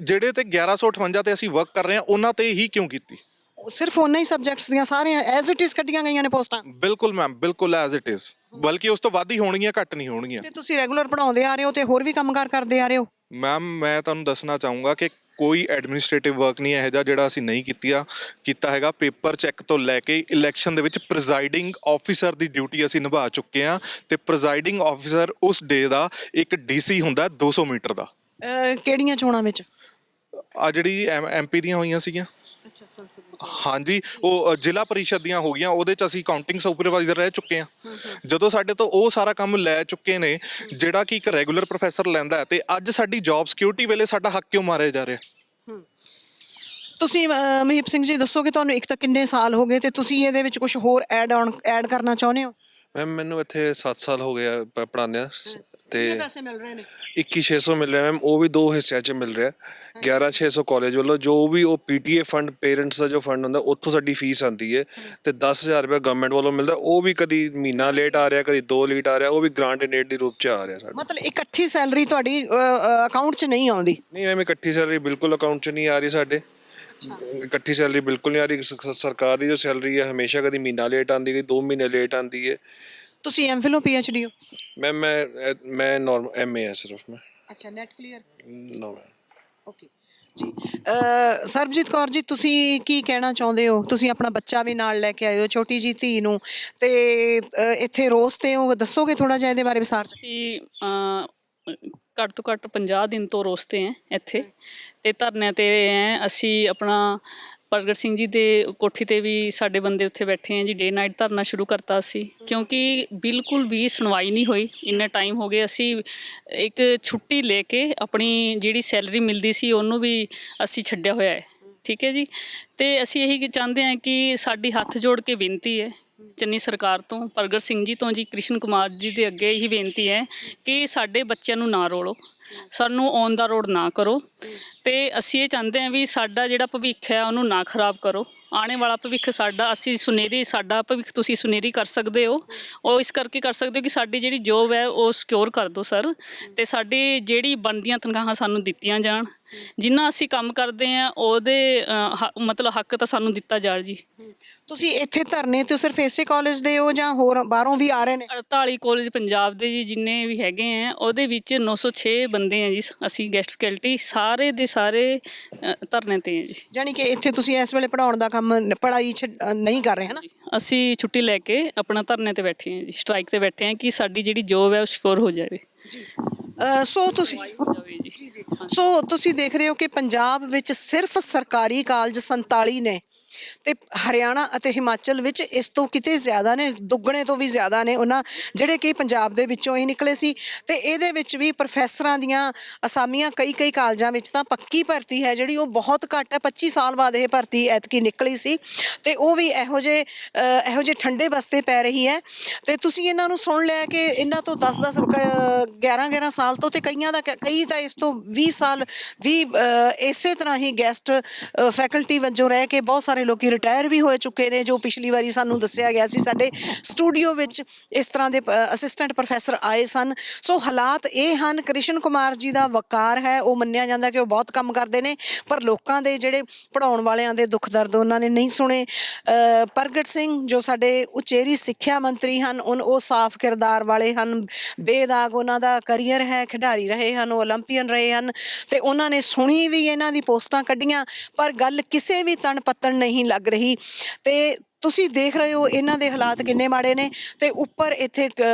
ਜਿਹੜੇ ਤੇ 1158 ਤੇ ਅਸੀਂ ਵਰਕ ਕਰ ਰਹੇ ਹਾਂ ਉਹਨਾਂ ਤੇ ਹੀ ਕਿਉਂ ਕੀਤੀ? ਸਿਰਫ ਉਹਨਾਂ ਹੀ ਸਬਜੈਕਟਸ ਦੀਆਂ ਸਾਰੀਆਂ ਐਜ਼ ਇਟ ਇਜ਼ ਕੱਢੀਆਂ ਗਈਆਂ ਨੇ ਪੋਸਟਾਂ? ਬਿਲਕੁਲ ਮੈਮ, ਬਿਲਕੁਲ ਐਜ਼ ਇਟ ਇਜ਼, ਬਲਕਿ ਉਸ ਤੋਂ ਵੱਧ ਹੀ ਹੋਣਗੀਆਂ, ਘੱਟ ਨਹੀਂ ਹੋਣਗੀਆਂ। ਤੇ ਤੁਸੀਂ ਰੈਗੂਲਰ ਪੜ੍ਹਾਉਂਦੇ ਆ ਰਹੇ ਹੋ ਤੇ ਹੋਰ ਵੀ ਕੰਮਕਾਰ ਕਰਦੇ ਆ ਰਹੇ ਹੋ? ਮੈਮ ਮੈਂ ਤੁਹਾਨੂੰ ਦੱਸਣਾ ਚਾਹੂੰਗਾ ਕਿ ਕੋਈ ਐਡਮਿਨਿਸਟ੍ਰੇਟਿਵ ਵਰਕ ਨਹੀਂ ਇਹੋ ਜਿਹਾ ਜਿਹੜਾ ਅਸੀਂ ਨਹੀਂ ਕੀਤਾ ਹੈਗਾ। ਪੇਪਰ ਚੈੱਕ ਤੋਂ ਲੈ ਕੇ ਇਲੈਕਸ਼ਨ ਦੇ ਵਿੱਚ ਪ੍ਰੈਜ਼ਾਈਡਿੰਗ ਆਫੀਸਰ ਦੀ ਡਿਊਟੀ ਅਸੀਂ ਨਿਭਾ ਚੁੱਕੇ ਹਾਂ, ਤੇ ਪ੍ਰੈਜ਼ਾਈਡਿੰਗ ਆਫੀਸਰ ਉਸ ਡੇ ਦਾ ਇੱਕ DC ਹੁੰਦਾ 200 ਮੀਟਰ ਦਾ। ਕਿਹੜੀਆਂ ਚੋਣਾਂ ਵਿੱਚ? ਆ ਜਿਹੜੀ MP ਦੀਆਂ ਹੋਈਆਂ ਸੀਗੀਆਂ, ਹਾਂਜੀ, ਉਹ ਜ਼ਿਲ੍ਹਾ ਪਰਿਸ਼ਦ ਦੀਆਂ ਹੋ ਗਈਆਂ, ਉਹਦੇ 'ਚ ਅਸੀਂ ਕਾਊਂਟਿੰਗ ਸੁਪਰਵਾਈਜ਼ਰ ਰਹਿ ਚੁੱਕੇ ਹਾਂ। ਜਦੋਂ ਸਾਡੇ ਤੋਂ ਉਹ ਸਾਰਾ ਕੰਮ ਲੈ ਚੁੱਕੇ ਨੇ ਜਿਹੜਾ ਕਿ ਇੱਕ ਰੈਗੂਲਰ ਪ੍ਰੋਫੈਸਰ ਲੈਂਦਾ, ਤੇ ਅੱਜ ਸਾਡੀ ਜੌਬ ਸਿਕਿਉਰਿਟੀ ਵੇਲੇ ਸਾਡਾ ਹੱਕ ਕਿਉਂ ਮਾਰਿਆ ਜਾ ਰਿਹਾ? ਤੁਸੀਂ ਮਹੀਪ ਸਿੰਘ ਜੀ ਦੱਸੋ ਕਿ ਤੁਹਾਨੂੰ ਇੱਕ ਤਾਂ ਕਿੰਨੇ ਸਾਲ ਹੋ ਗਏ ਤੇ ਤੁਸੀਂ ਇਹਦੇ ਵਿੱਚ ਕੁਝ ਹੋਰ ਐਡ ਕਰਨਾ ਚਾਹੁੰਦੇ ਹੋ? ਮੈਮ ਮੈਨੂੰ ਇੱਥੇ 7 ਸਾਲ ਹੋ ਗਏ ਪੜ੍ਹਾਉਂਦੇ ਆ ਤੇ ਪੈਸੇ ਮਿਲ ਰਹੇ ਨੇ 21,600 ਮਿਲ ਰਿਹਾ ਮੈਮ, ਉਹ ਵੀ 2 ਹਿੱਸਿਆਂ 'ਚ ਮਿਲ ਰਿਹਾ। 11,600 ਕਾਲਜ ਵੱਲੋਂ, ਜੋ ਵੀ ਉਹ ਪੀਟੀਏ ਫੰਡ ਪੇਰੈਂਟਸ ਦਾ ਜੋ ਫੰਡ ਹੁੰਦਾ ਉੱਥੋਂ ਸਾਡੀ ਫੀਸ ਆਉਂਦੀ ਹੈ, ਤੇ 10,000 ਰੁਪਏ ਗਵਰਨਮੈਂਟ ਵੱਲੋਂ ਮਿਲਦਾ। ਉਹ ਵੀ ਕਦੀ ਮਹੀਨਾ ਲੇਟ ਆ ਰਿਹਾ, ਕਦੀ 2 ਲੇਟ ਆ ਰਿਹਾ, ਉਹ ਵੀ ਗ੍ਰਾਂਟ ਇਨ ਏਡ ਦੇ ਰੂਪ 'ਚ ਆ ਰਿਹਾ ਸਾਡਾ। ਮਤਲਬ ਇਕੱਠੀ ਸੈਲਰੀ ਤੁਹਾਡੀ ਅਕਾਊਂਟ 'ਚ ਨਹੀਂ ਆਉਂਦੀ? ਨਹੀਂ ਮੈਮ, ਇਕੱਠੀ ਸੈਲਰੀ ਬਿਲਕੁਲ ਅਕਾਊਂਟ 'ਚ ਨਹੀਂ ਆ ਰਹੀ ਸਾਡੇ। ਇਕੱਠੀ ਸੈਲਰੀ ਬਿਲਕੁਲ ਨਹੀਂ ਆ ਰਹੀ। ਸਰਕਾਰ ਦੀ ਜੋ ਸੈਲਰੀ ਹੈ ਹਮੇਸ਼ਾ ਕਦੀ ਮਹੀਨਾ ਲੇਟ ਆਉਂਦੀ, ਕਦੀ 2 ਮਹੀਨੇ ਲੇਟ ਆਉਂਦੀ ਹੈ। ਤੁਸੀਂ ਐਮਫਿਲ ਹੋ ਪੀਐਚਡੀ ਹੋ? ਮੈਮ ਮੈਂ ਨੋਰਮਲ ਐਮਏ ਹੈ ਸਿਰਫ ਮੈਂ। ਅੱਛਾ, net clear? No ma'am. Okay ਜੀ। ਸਰਬਜੀਤ ਕੌਰ ਜੀ, ਤੁਸੀਂ ਕੀ ਕਹਿਣਾ ਚਾਹੁੰਦੇ ਹੋ? ਤੁਸੀਂ ਆਪਣਾ ਬੱਚਾ ਵੀ ਨਾਲ ਲੈ ਕੇ ਆਏ ਹੋ, ਛੋਟੀ ਜੀ ਧੀ ਨੂੰ, ਤੇ ਇੱਥੇ ਰੋਜ਼ ਤੇ ਹੋ, ਦੱਸੋਗੇ ਥੋੜਾ ਜਿਹਾ ਇਹਦੇ ਬਾਰੇ ਵਿਸਥਾਰ 'ਚ? ਅਸੀਂ ਘੱਟ ਤੋਂ ਘੱਟ 50 ਦਿਨ ਤੋਂ ਰੋਸਤੇ ਹੈ ਇੱਥੇ, ਤੇ ਧਰਨਿਆਂ ਤੇ ਹੈ। ਅਸੀਂ ਆਪਣਾ ਪ੍ਰਗਟ ਸਿੰਘ ਜੀ ਦੇ ਕੋਠੀ ਤੇ ਵੀ ਸਾਡੇ ਬੰਦੇ ਉੱਥੇ ਬੈਠੇ ਆ ਜੀ, ਡੇ ਨਾਈਟ ਧਰਨਾ ਸ਼ੁਰੂ ਕਰਤਾ ਸੀ, ਕਿਉਂਕਿ ਬਿਲਕੁਲ ਵੀ ਸੁਣਵਾਈ ਨਹੀਂ ਹੋਈ। ਇੰਨਾ ਟਾਈਮ ਹੋ ਗਿਆ, ਅਸੀਂ ਇੱਕ ਛੁੱਟੀ ਲੈ ਕੇ ਆਪਣੀ ਜਿਹੜੀ ਸੈਲਰੀ ਮਿਲਦੀ ਸੀ ਉਹਨੂੰ ਵੀ ਅਸੀਂ ਛੱਡਿਆ ਹੋਇਆ ਹੈ। ਠੀਕ ਹੈ ਜੀ, ਤੇ ਅਸੀਂ ਇਹੀ ਚਾਹੁੰਦੇ ਹਾਂ ਕਿ ਸਾਡੀ ਹੱਥ ਜੋੜ ਕੇ ਬੇਨਤੀ ਹੈ ਚੰਨੀ ਸਰਕਾਰ ਤੋਂ, ਪ੍ਰਗਟ ਸਿੰਘ ਜੀ ਤੋਂ ਜੀ, ਕ੍ਰਿਸ਼ਨ ਕੁਮਾਰ ਜੀ ਦੇ ਅੱਗੇ ਇਹੀ ਬੇਨਤੀ ਹੈ ਕਿ ਸਾਡੇ ਬੱਚਿਆਂ ਨੂੰ ਨਾ ਰੋਲੋ, ਸਾਨੂੰ ਔਨ ਦਾ ਰੋਡ ਨਾ ਕਰੋ, ਤੇ ਅਸੀਂ ਇਹ ਚਾਹੁੰਦੇ ਹਾਂ ਵੀ ਸਾਡਾ ਜਿਹੜਾ ਭਵਿੱਖ ਹੈ ਉਹਨੂੰ ਨਾ ਖਰਾਬ ਕਰੋ। ਆਉਣੇ ਵਾਲਾ ਭਵਿੱਖ ਸਾਡਾ, ਅਸੀਂ ਸੁਨਹਿਰੀ, ਸਾਡਾ ਭਵਿੱਖ ਤੁਸੀਂ ਸੁਨਹਿਰੀ ਕਰ ਸਕਦੇ ਹੋ। ਉਹ ਇਸ ਕਰਕੇ ਕਰ ਸਕਦੇ ਹੋ ਕਿ ਸਾਡੀ ਜਿਹੜੀ ਜੋਬ ਹੈ ਉਹ ਸਿਕਿਉਰ ਕਰ ਦਿਓ ਸਰ, ਤੇ ਸਾਡੀ ਜਿਹੜੀ ਬਣਦੀਆਂ ਤਨਖਾਹਾਂ ਸਾਨੂੰ ਦਿੱਤੀਆਂ ਜਾਣ। ਜਿੰਨਾ ਅਸੀਂ ਕੰਮ ਕਰਦੇ ਹਾਂ ਉਹਦੇ ਮਤਲਬ ਹੱਕ ਤਾਂ ਸਾਨੂੰ ਦਿੱਤਾ ਜਾਣ ਜੀ। ਤੁਸੀਂ ਇੱਥੇ ਧਰਨੇ ਤੇ ਸਿਰਫ ਇਸੇ ਕਾਲਜ ਦੇ ਹੋ ਜਾਂ ਹੋਰ ਬਾਹਰੋਂ ਵੀ ਆ ਰਹੇ ਨੇ? 48 ਕਾਲਜ ਪੰਜਾਬ ਦੇ ਜੀ ਜਿੰਨੇ ਵੀ ਹੈਗੇ ਆ, ਉਹਦੇ ਵਿੱਚ 906 ਬੰਦੇ ਆ ਜੀ ਅਸੀਂ ਗੈਸਟ ਫੈਕਲਟੀ, ਸਾਰੇ ਦੇ ਸਾਰੇ ਧਰਨੇ ਤੇ ਆ ਜੀ। ਜਾਨੀ ਕਿ ਇੱਥੇ ਤੁਸੀਂ ਇਸ ਵੇਲੇ ਪੜਾਉਣ ਦਾ ਕੰਮ, ਪੜ੍ਹਾਈ ਨਹੀਂ ਕਰ ਰਹੇ, ਹੈ ਨਾ? ਅਸੀਂ ਛੁੱਟੀ ਲੈ ਕੇ ਆਪਣਾ ਧਰਨੇ ਤੇ ਬੈਠੇ ਹਾਂ ਜੀ, ਸਟ੍ਰਾਈਕ ਤੇ ਬੈਠੇ ਹਾਂ ਕਿ ਸਾਡੀ ਜਿਹੜੀ ਜੋਬ ਹੈ ਉਹ ਸਿਕਿਉਰ ਹੋ ਜਾਵੇ। ਸੋ ਤੁਸੀਂ ਦੇਖ ਰਹੇ ਹੋ ਕਿ ਪੰਜਾਬ ਵਿੱਚ ਸਿਰਫ ਸਰਕਾਰੀ ਕਾਲਜ 47 ਨੇ, ਤੇ ਹਰਿਆਣਾ ਅਤੇ ਹਿਮਾਚਲ ਵਿੱਚ ਇਸ ਤੋਂ ਕਿਤੇ ਜ਼ਿਆਦਾ ਨੇ, ਦੁੱਗਣੇ ਤੋਂ ਵੀ ਜ਼ਿਆਦਾ ਨੇ ਉਹਨਾਂ, ਜਿਹੜੇ ਕਿ ਪੰਜਾਬ ਦੇ ਵਿੱਚੋਂ ਹੀ ਨਿਕਲੇ ਸੀ। ਤੇ ਇਹਦੇ ਵਿੱਚ ਵੀ ਪ੍ਰੋਫੈਸਰਾਂ ਦੀਆਂ ਅਸਾਮੀਆਂ ਕਈ ਕਾਲਜਾਂ ਵਿੱਚ ਤਾਂ ਪੱਕੀ ਭਰਤੀ ਹੈ ਜਿਹੜੀ ਉਹ ਬਹੁਤ ਘੱਟ ਹੈ। 25 ਸਾਲ ਬਾਅਦ ਇਹ ਭਰਤੀ ਐਤਕੀ ਨਿਕਲੀ ਸੀ, ਤੇ ਉਹ ਵੀ ਇਹੋ ਜਿਹੇ ਠੰਡੇ ਬਸਤੇ ਪੈ ਰਹੀ ਹੈ। ਤੇ ਤੁਸੀਂ ਇਹਨਾਂ ਨੂੰ ਸੁਣ ਲਿਆ ਕਿ ਇਹਨਾਂ ਤੋਂ 10-10 11-11 ਸਾਲ ਤੋਂ, ਤੇ ਕਈਆਂ ਦਾ ਕਈ ਤਾਂ ਇਸ ਤੋਂ 20 ਸਾਲ ਵੀ ਇਸੇ ਤਰ੍ਹਾਂ ਹੀ ਗੈਸਟ ਫੈਕਲਟੀ ਵਜੋਂ ਰਹਿ ਕੇ ਬਹੁਤ ਸਾਰੇ ਲੋਕੀ ਰਿਟਾਇਰ ਵੀ ਹੋ ਚੁੱਕੇ ਨੇ, ਜੋ ਪਿਛਲੀ ਵਾਰੀ ਸਾਨੂੰ ਦੱਸਿਆ ਗਿਆ ਸੀ। ਸਾਡੇ ਸਟੂਡੀਓ ਵਿੱਚ ਇਸ ਤਰ੍ਹਾਂ ਦੇ ਅਸਿਸਟੈਂਟ ਪ੍ਰੋਫੈਸਰ ਆਏ ਸਨ। ਸੋ ਹਾਲਾਤ ਇਹ ਹਨ। ਕ੍ਰਿਸ਼ਨ ਕੁਮਾਰ ਜੀ ਦਾ ਵਕਾਰ ਹੈ, ਉਹ ਮੰਨਿਆ ਜਾਂਦਾ ਕਿ ਉਹ ਬਹੁਤ ਕੰਮ ਕਰਦੇ ਨੇ, ਪਰ ਲੋਕਾਂ ਦੇ ਜਿਹੜੇ ਪੜ੍ਹਾਉਣ ਵਾਲਿਆਂ ਦੇ ਦੁੱਖ ਦਰਦ ਉਹਨਾਂ ਨੇ ਨਹੀਂ ਸੁਣੇ। ਪ੍ਰਗਟ ਸਿੰਘ ਜੋ ਸਾਡੇ ਉਚੇਰੀ ਸਿੱਖਿਆ ਮੰਤਰੀ ਹਨ, ਉਹ ਸਾਫ਼ ਕਿਰਦਾਰ ਵਾਲੇ ਹਨ, ਬੇਦਾਗ ਉਹਨਾਂ ਦਾ ਕਰੀਅਰ ਹੈ, ਖਿਡਾਰੀ ਰਹੇ ਹਨ, ਉਹ ਓਲੰਪੀਅਨ ਰਹੇ ਹਨ, ਤੇ ਉਹਨਾਂ ਨੇ ਸੁਣੀ ਵੀ, ਇਹਨਾਂ ਦੀ ਪੋਸਟਾਂ ਕੱਢੀਆਂ, ਪਰ ਗੱਲ ਕਿਸੇ ਵੀ ਤਣ ਪੱਤਣ ਨਹੀਂ ਲੱਗ ਰਹੀ। ਤੇ ਤੁਸੀਂ ਦੇਖ ਰਹੇ ਹੋ ਇਹਨਾਂ ਦੇ ਹਾਲਾਤ ਕਿੰਨੇ ਮਾੜੇ ਨੇ। ਤੇ ਉੱਪਰ ਇੱਥੇ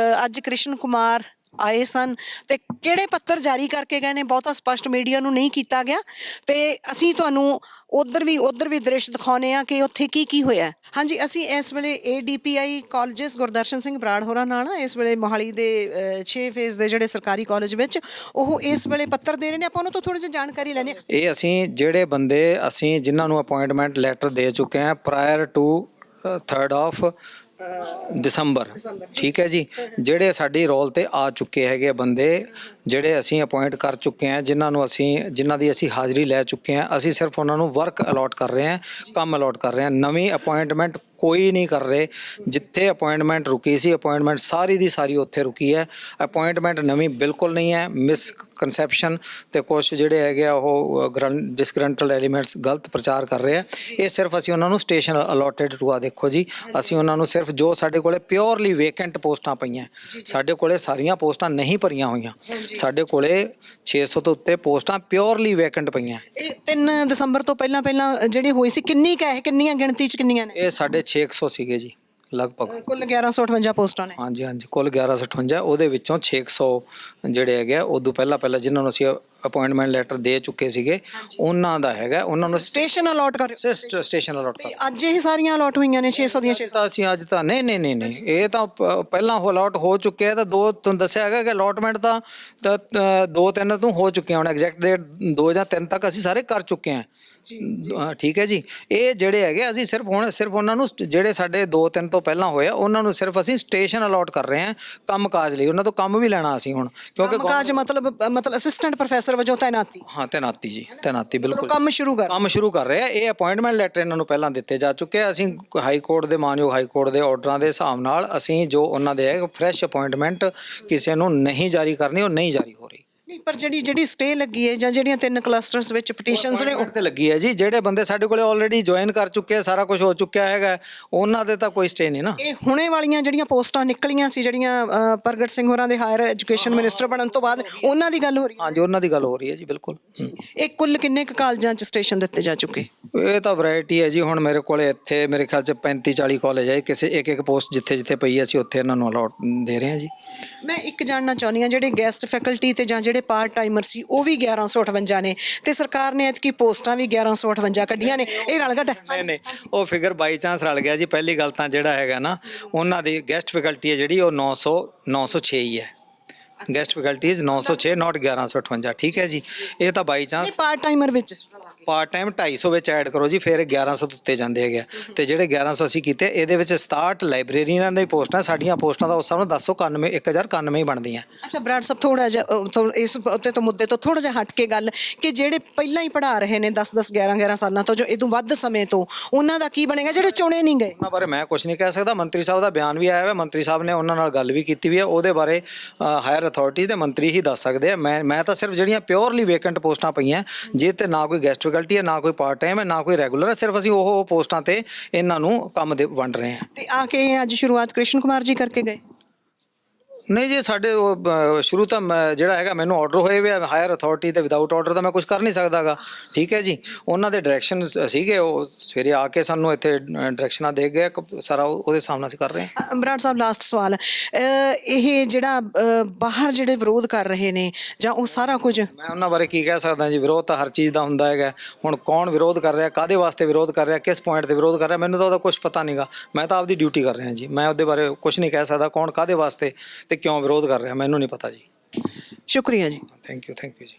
ਅੱਜ ਕ੍ਰਿਸ਼ਨ ਕੁਮਾਰ ਆਏ ਸਨ, ਤੇ ਕਿਹੜੇ ਪੱਤਰ ਜਾਰੀ ਕਰਕੇ ਗਏ ਨੇ ਬਹੁਤਾ ਸਪਸ਼ਟ ਮੀਡੀਆ ਨੂੰ ਨਹੀਂ ਕੀਤਾ ਗਿਆ, ਤੇ ਅਸੀਂ ਤੁਹਾਨੂੰ ਉਧਰ ਵੀ ਦ੍ਰਿਸ਼ ਦਿਖਾਉਂਦੇ ਆ ਕਿ ਉੱਥੇ ਕੀ ਹੋਇਆ। ਹਾਂਜੀ, ਅਸੀਂ ਇਸ ਵੇਲੇ ADPI ਕਾਲਜਸ ਗੁਰਦਰਸ਼ਨ ਸਿੰਘ ਬਰਾੜ ਹੋਰਾਂ ਨਾਲ ਇਸ ਵੇਲੇ ਮੋਹਾਲੀ ਦੇ 6 ਫੇਜ਼ ਦੇ ਜਿਹੜੇ ਸਰਕਾਰੀ ਕਾਲਜ ਵਿੱਚ ਉਹ ਇਸ ਵੇਲੇ ਪੱਤਰ ਦੇ ਰਹੇ ਨੇ। ਆਪਾਂ ਉਹਨਾਂ ਤੋਂ ਥੋੜੀ ਜਿਹੀ ਜਾਣਕਾਰੀ ਲੈਣੀ। ਇਹ ਅਸੀਂ ਜਿਹੜੇ ਬੰਦੇ ਅਸੀਂ ਜਿਨ੍ਹਾਂ ਨੂੰ ਅਪਾਇੰਟਮੈਂਟ ਲੈਟਰ ਦੇ ਚੁੱਕੇ ਹਾਂ ਪ੍ਰਾਇਰ ਟੂ 3rd ਆਫ ਦਸੰਬਰ, ਠੀਕ ਹੈ ਜੀ, ਜਿਹੜੇ ਸਾਡੀ ਰੋਲ ਤੇ ਆ ਚੁੱਕੇ ਹੈਗੇ ਬੰਦੇ, ਜਿਹੜੇ ਅਸੀਂ ਅਪਾਇੰਟ ਕਰ ਚੁੱਕੇ ਹਾਂ, ਜਿਨ੍ਹਾਂ ਦੀ ਅਸੀਂ ਹਾਜ਼ਰੀ ਲੈ ਚੁੱਕੇ ਹਾਂ, ਅਸੀਂ ਸਿਰਫ ਉਹਨਾਂ ਨੂੰ ਵਰਕ ਅਲਾਟ ਕਰ ਰਹੇ ਹਾਂ, ਕੰਮ ਅਲਾਟ ਕਰ ਰਹੇ ਹਾਂ। ਨਵੀਂ ਅਪਾਇੰਟਮੈਂਟ ਕੋਈ ਨਹੀਂ ਕਰ ਰਹੇ। ਜਿੱਥੇ ਅਪਾਇੰਟਮੈਂਟ ਰੁਕੀ ਸੀ, ਅਪਾਇੰਟਮੈਂਟ ਸਾਰੀ ਦੀ ਸਾਰੀ ਉੱਥੇ ਰੁਕੀ ਹੈ। ਅਪਾਇੰਟਮੈਂਟ ਨਵੀਂ ਬਿਲਕੁਲ ਨਹੀਂ ਹੈ। ਮਿਸਕਨਸੈਪਸ਼ਨ ਤੇ ਕੁਛ ਜਿਹੜੇ ਹੈਗੇ ਆ ਉਹ ਡਿਸਗਰੰਟਲ ਐਲੀਮੈਂਟਸ ਗਲਤ ਪ੍ਰਚਾਰ ਕਰ ਰਹੇ ਆ। ਇਹ ਸਿਰਫ ਅਸੀਂ ਉਹਨਾਂ ਨੂੰ ਸਟੇਸ਼ਨ ਅਲੋਟਡ ਟੂ ਆ ਦੇਖੋ ਜੀ, ਅਸੀਂ ਉਹਨਾਂ ਨੂੰ ਸਿਰਫ ਜੋ ਸਾਡੇ ਕੋਲੇ ਪਿਓਰਲੀ ਵੇਕੈਂਟ ਪੋਸਟਾਂ ਪਈਆਂ, ਸਾਡੇ ਕੋਲੇ ਸਾਰੀਆਂ ਪੋਸਟਾਂ ਨਹੀਂ ਭਰੀਆਂ ਹੋਈਆਂ, ਸਾਡੇ ਕੋਲੇ 600 ਤੋਂ ਉੱਤੇ ਪੋਸਟਾਂ ਪਿਓਰਲੀ ਵੇਕੈਂਟ ਪਈਆਂ। ਇਹ 3 ਦਸੰਬਰ ਤੋਂ ਪਹਿਲਾਂ ਜਿਹੜੀ ਹੋਈ ਸੀ, ਕਿੰਨੀਆਂ ਗਿਣਤੀ 'ਚ ਕਿੰਨੀਆਂ ਨੇ? ਇਹ ਸਾਡੇ 600 ਸੀਗੇ ਜੀ ਲਗਭਗ, ਕੁੱਲ 1158 ਪੋਸਟਾਂ ਨੇ। ਹਾਂਜੀ ਕੁੱਲ 1158। ਉਹਦੇ ਵਿੱਚੋਂ 600 ਜਿਹੜੇ ਹੈਗੇ ਆ ਉਦੋਂ ਪਹਿਲਾਂ ਜਿਨ੍ਹਾਂ ਨੂੰ ਅਸੀਂ ਅਪਾਇੰਟਮੈਂਟ ਲੈਟਰ ਦੇ ਚੁੱਕੇ ਸੀਗੇ ਉਹਨਾਂ ਦਾ ਹੈਗਾ, ਉਹਨਾਂ ਨੂੰ ਸਟੇਸ਼ਨ ਅਲਾਟ ਕਰ ਸਟੇਸ਼ਨ ਅਲਾਟ ਕਰ। ਅੱਜ ਇਹ ਸਾਰੀਆਂ ਅਲਾਟ ਹੋਈਆਂ ਨੇ 600 ਦੀਆਂ 600? ਅਸੀਂ ਅੱਜ ਤਾਂ ਨਹੀਂ, ਇਹ ਤਾਂ ਪਹਿਲਾਂ ਅਲਾਟ ਹੋ ਚੁੱਕੇ ਆ। ਤਾਂ ਤੁਹਾਨੂੰ ਦੱਸਿਆ ਹੈਗਾ ਕਿ ਅਲਾਟਮੈਂਟ ਤਾਂ 2-3 ਤੋਂ ਹੋ ਚੁੱਕੇ ਹੁਣ, ਐਗਜ਼ੈਕਟ ਡੇਟ 2 ਜਾਂ 3 ਤੱਕ ਅਸੀਂ ਸਾਰੇ ਕਰ ਚੁੱਕੇ ਹਾਂ। ਠੀਕ ਹੈ ਜੀ। ਇਹ ਜਿਹੜੇ ਹੈਗੇ ਅਸੀਂ ਸਿਰਫ ਉਹਨਾਂ ਨੂੰ ਜਿਹੜੇ ਸਾਡੇ 2-3 ਤੋਂ ਪਹਿਲਾਂ ਹੋਏ ਆ ਉਹਨਾਂ ਨੂੰ ਸਿਰਫ ਅਸੀਂ ਸਟੇਸ਼ਨ ਅਲਾਟ ਕਰ ਰਹੇ ਹਾਂ ਕੰਮਕਾਜ ਲਈ, ਉਹਨਾਂ ਤੋਂ ਕੰਮ ਵੀ ਲੈਣਾ ਅਸੀਂ ਹੁਣ, ਕਿਉਂਕਿ ਕੰਮਕਾਜ ਮਤਲਬ ਅਸਿਸਟੈਂਟ ਪ੍ਰੋਫੈਸਰ ਵਜੋਂ ਤਾਇਨਾਤੀ। ਹਾਂ ਤੈਨਾਤੀ ਜੀ, ਤੈਨਾਤੀ ਬਿਲਕੁਲ ਕੰਮ ਸ਼ੁਰੂ ਕਰ ਰਹੇ ਆ। ਇਹ ਅਪਾਇੰਟਮੈਂਟ ਲੈਟਰ ਇਹਨਾਂ ਨੂੰ ਪਹਿਲਾਂ ਦਿੱਤੇ ਜਾ ਚੁੱਕੇ ਆ। ਅਸੀਂ ਹਾਈ ਕੋਰਟ ਦੇ ਮਾਨਯੋਗ ਹਾਈ ਕੋਰਟ ਦੇ ਆਰਡਰਾਂ ਦੇ ਹਿਸਾਬ ਨਾਲ ਅਸੀਂ ਜੋ ਉਹਨਾਂ ਦੇ ਹੈ ਫਰੈਸ਼ ਅਪਾਇੰਟਮੈਂਟ ਕਿਸੇ ਨੂੰ ਨਹੀਂ ਜਾਰੀ ਕਰਨੀ, ਉਹ ਨਹੀਂ ਜਾਰੀ ਹੋ ਰਹੀ। ਨਹੀਂ, ਪਰ ਜਿਹੜੀ ਸਟੇ ਲੱਗੀ ਹੈ ਜਾਂ ਜਿਹੜੀਆਂ 3 ਕਲਸਟਰਸ ਵਿੱਚ ਪਟੀਸ਼ਨਸ ਨੇ ਤੇ ਲੱਗੀ ਹੈ ਜੀ, ਜਿਹੜੇ ਬੰਦੇ ਸਾਡੇ ਕੋਲੇ ਆਲਰੇਡੀ ਜੁਆਇਨ ਕਰ ਚੁੱਕੇ ਆ, ਸਾਰਾ ਕੁਝ ਹੋ ਚੁੱਕਿਆ ਹੈਗਾ, ਉਹਨਾਂ ਦੇ ਤਾਂ ਕੋਈ ਸਟੇ ਨਹੀਂ ਨਾ। ਇਹ ਹੁਣੇ ਵਾਲੀਆਂ ਜਿਹੜੀਆਂ ਪੋਸਟਾਂ ਨਿਕਲੀਆਂ ਸੀ ਜਿਹੜੀਆਂ ਪ੍ਰਗਟ ਸਿੰਘ ਹੋਰਾਂ ਦੇ ਹਾਇਰ ਐਜੂਕੇਸ਼ਨ ਮਿਨਿਸਟਰ ਬਣਨ ਤੋਂ ਬਾਅਦ, ਉਹਨਾਂ ਦੀ ਗੱਲ ਹੋ ਰਹੀ ਹੈ? ਹਾਂਜੀ, ਉਹਨਾਂ ਦੀ ਗੱਲ ਹੋ ਰਹੀ ਹੈ ਜੀ, ਬਿਲਕੁਲ। ਇਹ ਕੁੱਲ ਕਿੰਨੇ ਕੁ ਕਾਲਜਾਂ 'ਚ ਸਟੇਸ਼ਨ ਦਿੱਤੇ ਜਾ ਚੁੱਕੇ? ਇਹ ਤਾਂ ਵੈਰਾਈਟੀ ਹੈ ਜੀ। ਹੁਣ ਮੇਰੇ ਕੋਲੇ ਇੱਥੇ ਮੇਰੇ ਖਿਆਲ 'ਚ 35-40 ਕਾਲਜ ਹੈ, ਕਿਸੇ ਇੱਕ ਪੋਸਟ ਜਿੱਥੇ ਪਈ ਹੈ ਅਸੀਂ ਉੱਥੇ ਇਹਨਾਂ ਨੂੰ ਅਲਾਟ ਦੇ ਰਹੇ ਹਾਂ ਜੀ। ਮੈਂ ਇੱਕ ਜਾਣਨਾ ਚਾਹੁੰਦੀ ਹਾਂ, ਜਿਹੜੇ ਗੈਸਟ ਫੈਕਲਟੀ ਤੇ ਜਾਂ ਜਿਹੜੇ ਪਾਰਟ ਟਾਈਮਰ ਸੀ ਉਹ ਵੀ 1158 ਨੇ, ਤੇ ਸਰਕਾਰ ਨੇ ਐਤਕੀ ਪੋਸਟਾਂ ਵੀ 1158 ਕੱਢੀਆਂ ਨੇ, ਇਹ ਰਲ ਘਟ? ਨਹੀਂ, ਉਹ ਫਿਗਰ ਬਾਈ ਚਾਂਸ ਰਲ ਗਿਆ ਜੀ। ਪਹਿਲੀ ਗੱਲ ਤਾਂ ਜਿਹੜਾ ਹੈਗਾ ਨਾ, ਉਹਨਾਂ ਦੀ ਗੈਸਟ ਫੈਕਲਟੀ ਹੈ ਜਿਹੜੀ ਉਹ 906 ਹੀ ਹੈ। ਗੈਸਟ ਫੈਕਲਟੀਜ਼ 906 ਨਾਟ 1158, ਠੀਕ ਹੈ ਜੀ। ਇਹ ਤਾਂ ਬਾਈ ਚਾਂਸ ਪਾਰਟ ਟਾਈਮਰ ਵਿੱਚ ਪਾਰਟ ਟਾਈਮ 250 ਵਿੱਚ ਐਡ ਕਰੋ ਜੀ, ਫਿਰ 1100 ਉੱਤੇ ਜਾਂਦੇ ਹੈਗੇ। ਤੇ ਜਿਹੜੇ 1100 ਅਸੀਂ ਕੀਤੇ, ਇਹਦੇ ਵਿੱਚ 67 ਲਾਇਬ੍ਰੇਰੀਆਂ ਦੀ ਪੋਸਟਾਂ, ਸਾਡੀਆਂ ਪੋਸਟਾਂ ਦਾ ਉਸ ਹਿਸਾਬ ਨਾਲ 1091 ਹੀ ਬਣਦੀਆਂ। ਅੱਛਾ ਬਰਾੜ ਸਾਹਿਬ, ਥੋੜਾ ਜਿਹਾ ਇਸ ਉੱਤੇ ਤੋਂ ਮੁੱਦੇ ਤੋਂ ਥੋੜਾ ਜਿਹਾ ਹਟ ਕੇ ਗੱਲ, ਕਿ ਜਿਹੜੇ ਪਹਿਲਾਂ ਹੀ ਪੜ੍ਹਾ ਰਹੇ ਨੇ 10-10 11-11 ਸਾਲਾਂ ਤੋਂ, ਜੋ ਇਹ ਤੋਂ ਵੱਧ ਸਮੇਂ ਤੋਂ, ਉਹਨਾਂ ਦਾ ਕੀ ਬਣੇਗਾ ਜਿਹੜੇ ਚੁਣੇ ਨਹੀਂ ਗਏ? ਉਹਨਾਂ ਬਾਰੇ ਮੈਂ ਕੁਝ ਨਹੀਂ ਕਹਿ ਸਕਦਾ। ਮੰਤਰੀ ਸਾਹਿਬ ਦਾ ਬਿਆਨ ਵੀ ਆਇਆ ਹੋਇਆ, ਮੰਤਰੀ ਸਾਹਿਬ ਨੇ ਉਹਨਾਂ ਨਾਲ ਗੱਲ ਵੀ ਕੀਤੀ ਵੀ ਹੈ, ਉਹਦੇ ਬਾਰੇ ਹਾਇਰ ਅਥਾਰਟੀ ਦੇ ਮੰਤਰੀ ਹੀ ਦੱਸ ਸਕਦੇ ਆ। ਮੈਂ ਤਾਂ ਸਿਰਫ ਜਿਹੜੀਆਂ ਪਿਓਰਲੀ ਵੇਕੈਂਟ ਪੋਸਟਾਂ ਪਈਆਂ, ਜੇ ਤੇ ਨਾ ਕੋਈ ਗੈਸਟ ਫੈਕਲਟੀ ਹੈ, ਨਾ ਕੋਈ ਪਾਰਟ ਟਾਈਮ ਹੈ, ਨਾ ਕੋਈ ਰੈਗੂਲਰ ਹੈ, ਸਿਰਫ ਅਸੀਂ ਉਹ ਪੋਸਟਾਂ ਤੇ ਇਹਨਾਂ ਨੂੰ ਕੰਮ ਦੇ ਵੰਡ ਰਹੇ ਹਾਂ। ਤੇ ਆ ਕੇ ਅੱਜ ਸ਼ੁਰੂਆਤ ਕ੍ਰਿਸ਼ਨ ਕੁਮਾਰ ਜੀ ਕਰਕੇ ਗਏ? ਨਹੀਂ ਜੀ, ਸਾਡੇ ਸ਼ੁਰੂ ਤਾਂ ਜਿਹੜਾ ਹੈਗਾ ਮੈਨੂੰ ਆਰਡਰ ਹੋਏ ਵੇ ਹਾਇਰ ਅਥਾਰਟੀ ਤੇ, ਵਿਦਆਊਟ ਆਰਡਰ ਤਾਂ ਮੈਂ ਕੁਝ ਕਰ ਨਹੀਂ ਸਕਦਾਗਾ, ਠੀਕ ਹੈ ਜੀ। ਉਹਨਾਂ ਦੇ ਡਾਇਰੈਕਸ਼ਨ ਸੀਗੇ, ਉਹ ਸਵੇਰੇ ਆ ਕੇ ਸਾਨੂੰ ਇੱਥੇ ਡਾਇਰੈਕਸ਼ਨਾਂ ਦੇ ਗਏ, ਸਾਰਾ ਉਹਦੇ ਸਾਹਮਣੇ ਅਸੀਂ ਕਰ ਰਹੇ ਹਾਂ। ਬਰਾੜ ਸਾਹਿਬ, ਲਾਸਟ ਸਵਾਲ, ਇਹ ਜਿਹੜਾ ਬਾਹਰ ਜਿਹੜੇ ਵਿਰੋਧ ਕਰ ਰਹੇ ਨੇ ਜਾਂ ਉਹ ਸਾਰਾ ਕੁਝ, ਮੈਂ ਉਹਨਾਂ ਬਾਰੇ ਕੀ ਕਹਿ ਸਕਦਾ ਜੀ। ਵਿਰੋਧ ਤਾਂ ਹਰ ਚੀਜ਼ ਦਾ ਹੁੰਦਾ ਹੈਗਾ। ਹੁਣ ਕੌਣ ਵਿਰੋਧ ਕਰ ਰਿਹਾ, ਕਾਹਦੇ ਵਾਸਤੇ ਵਿਰੋਧ ਕਰ ਰਿਹਾ, ਕਿਸ ਪੁਆਇੰਟ ਤੇ ਵਿਰੋਧ ਕਰ ਰਿਹਾ, ਮੈਨੂੰ ਤਾਂ ਉਹਦਾ ਕੁਝ ਪਤਾ ਨਹੀਂਗਾ। ਮੈਂ ਤਾਂ ਆਪਦੀ ਡਿਊਟੀ ਕਰ ਰਿਹਾ ਜੀ, ਮੈਂ ਉਹਦੇ ਬਾਰੇ ਕੁਝ ਨਹੀਂ ਕਹਿ ਸਕਦਾ ਕੌਣ ਕਾਹਦੇ ਵਾਸਤੇ ਤੇ ਕਿਉਂ ਵਿਰੋਧ ਕਰ ਰਿਹਾ, ਮੈਨੂੰ ਨਹੀਂ ਪਤਾ ਜੀ। ਸ਼ੁਕਰੀਆ ਜੀ। ਥੈਂਕ ਯੂ ਜੀ।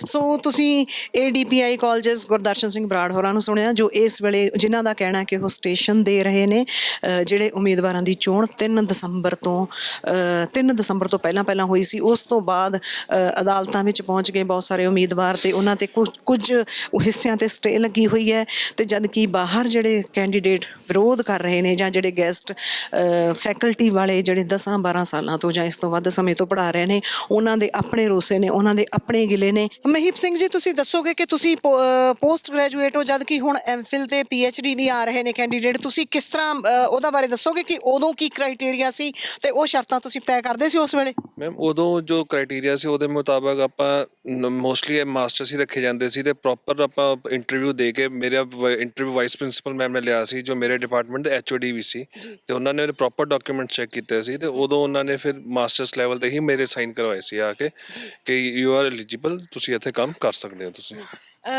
ਸੋ ਤੁਸੀਂ ADPI ਕਾਲਜਸ ਗੁਰਦਰਸ਼ਨ ਸਿੰਘ ਬਰਾੜ ਹੋਰਾਂ ਨੂੰ ਸੁਣਿਆ, ਜੋ ਇਸ ਵੇਲੇ ਜਿਨ੍ਹਾਂ ਦਾ ਕਹਿਣਾ ਕਿ ਉਹ ਸਟੇਸ਼ਨ ਦੇ ਰਹੇ ਨੇ। ਜਿਹੜੇ ਉਮੀਦਵਾਰਾਂ ਦੀ ਚੋਣ 3 ਦਸੰਬਰ ਤੋਂ ਪਹਿਲਾਂ ਹੋਈ ਸੀ, ਉਸ ਤੋਂ ਬਾਅਦ ਅਦਾਲਤਾਂ ਵਿੱਚ ਪਹੁੰਚ ਗਏ ਬਹੁਤ ਸਾਰੇ ਉਮੀਦਵਾਰ, ਤੇ ਉਹਨਾਂ ਤੇ ਕੁਝ ਹਿੱਸਿਆਂ ਤੇ ਸਟੇ ਲੱਗੀ ਹੋਈ ਹੈ। ਤੇ ਜਦ ਕਿ ਬਾਹਰ ਜਿਹੜੇ ਕੈਂਡੀਡੇਟ ਵਿਰੋਧ ਕਰ ਰਹੇ ਨੇ, ਜਾਂ ਜਿਹੜੇ ਗੈਸਟ ਫੈਕਲਟੀ ਵਾਲੇ ਜਿਹੜੇ 10-12 ਸਾਲਾਂ ਤੋਂ ਜਾਂ ਇਸ ਤੋਂ ਵੱਧ ਸਮੇਂ ਤੋਂ ਪੜ੍ਹਾ ਰਹੇ ਨੇ, ਉਹਨਾਂ ਦੇ ਆਪਣੇ ਰੋਸੇ ਨੇ, ਉਹਨਾਂ ਦੇ ਆਪਣੇ ਗਿਲੇ ਨੇ। ਮਹੀਪ ਸਿੰਘ ਜੀ, ਤੁਸੀਂ ਦੱਸੋਗੇ ਕਿ ਤੁਸੀਂ ਪੋਸਟ ਗ੍ਰੈਜੂਏਟ ਹੋ, ਜਦ ਕਿ ਹੁਣ MPhil ਤੇ PhD ਵੀ ਆ ਰਹੇ ਨੇ ਕੈਂਡੀਡੇਟ, ਤੁਸੀਂ ਕਿਸ ਤਰ੍ਹਾਂ ਉਹਦਾ ਬਾਰੇ ਦੱਸੋਗੇ ਕਿ ਉਦੋਂ ਕੀ ਕ੍ਰਾਈਟੇਰੀਆ ਸੀ ਤੇ ਉਹ ਸ਼ਰਤਾਂ ਤੁਸੀਂ ਤੈਅ ਕਰਦੇ ਸੀ ਉਸ ਵੇਲੇ? ਮੈਮ, ਉਦੋਂ ਜੋ ਕ੍ਰਾਈਟੇਰੀਆ ਸੀ ਉਹਦੇ ਮੁਤਾਬਕ ਆਪਾਂ ਮੋਸਟਲੀ ਮਾਸਟਰਸ ਹੀ ਰੱਖੇ ਜਾਂਦੇ ਸੀ, ਤੇ ਪ੍ਰੋਪਰ ਆਪਾਂ ਇੰਟਰਵਿਊ ਦੇ ਕੇ, ਮੇਰਾ ਇੰਟਰਵਿਊ ਵਾਈਸ ਪ੍ਰਿੰਸੀਪਲ ਮੈਮ ਨੇ ਲਿਆ ਸੀ, ਜੋ ਮੇਰੇ ਡਿਪਾਰਟਮੈਂਟ ਦੇ HOD ਵੀ ਸੀ, ਤੇ ਉਹਨਾਂ ਨੇ ਪ੍ਰੋਪਰ ਡਾਕੂਮੈਂਟ ਚੈੱਕ ਕੀਤੇ ਸੀ, ਤੇ ਉਦੋਂ ਉਹਨਾਂ ਨੇ ਫਿਰ ਮਾਸਟਰਸ ਲੈਵਲ ਤੇ ਹੀ ਮੇਰੇ ਸਾਈਨ ਕਰਵਾਏ ਸੀ ਆ ਕੇ ਕਿ ਯੂ ਆਰ ਐਲੀਜੀਬਲ, ਤੁਸੀਂ ਇੱਥੇ ਕੰਮ ਕਰ ਸਕਦੇ ਹੋ। ਤੁਸੀਂ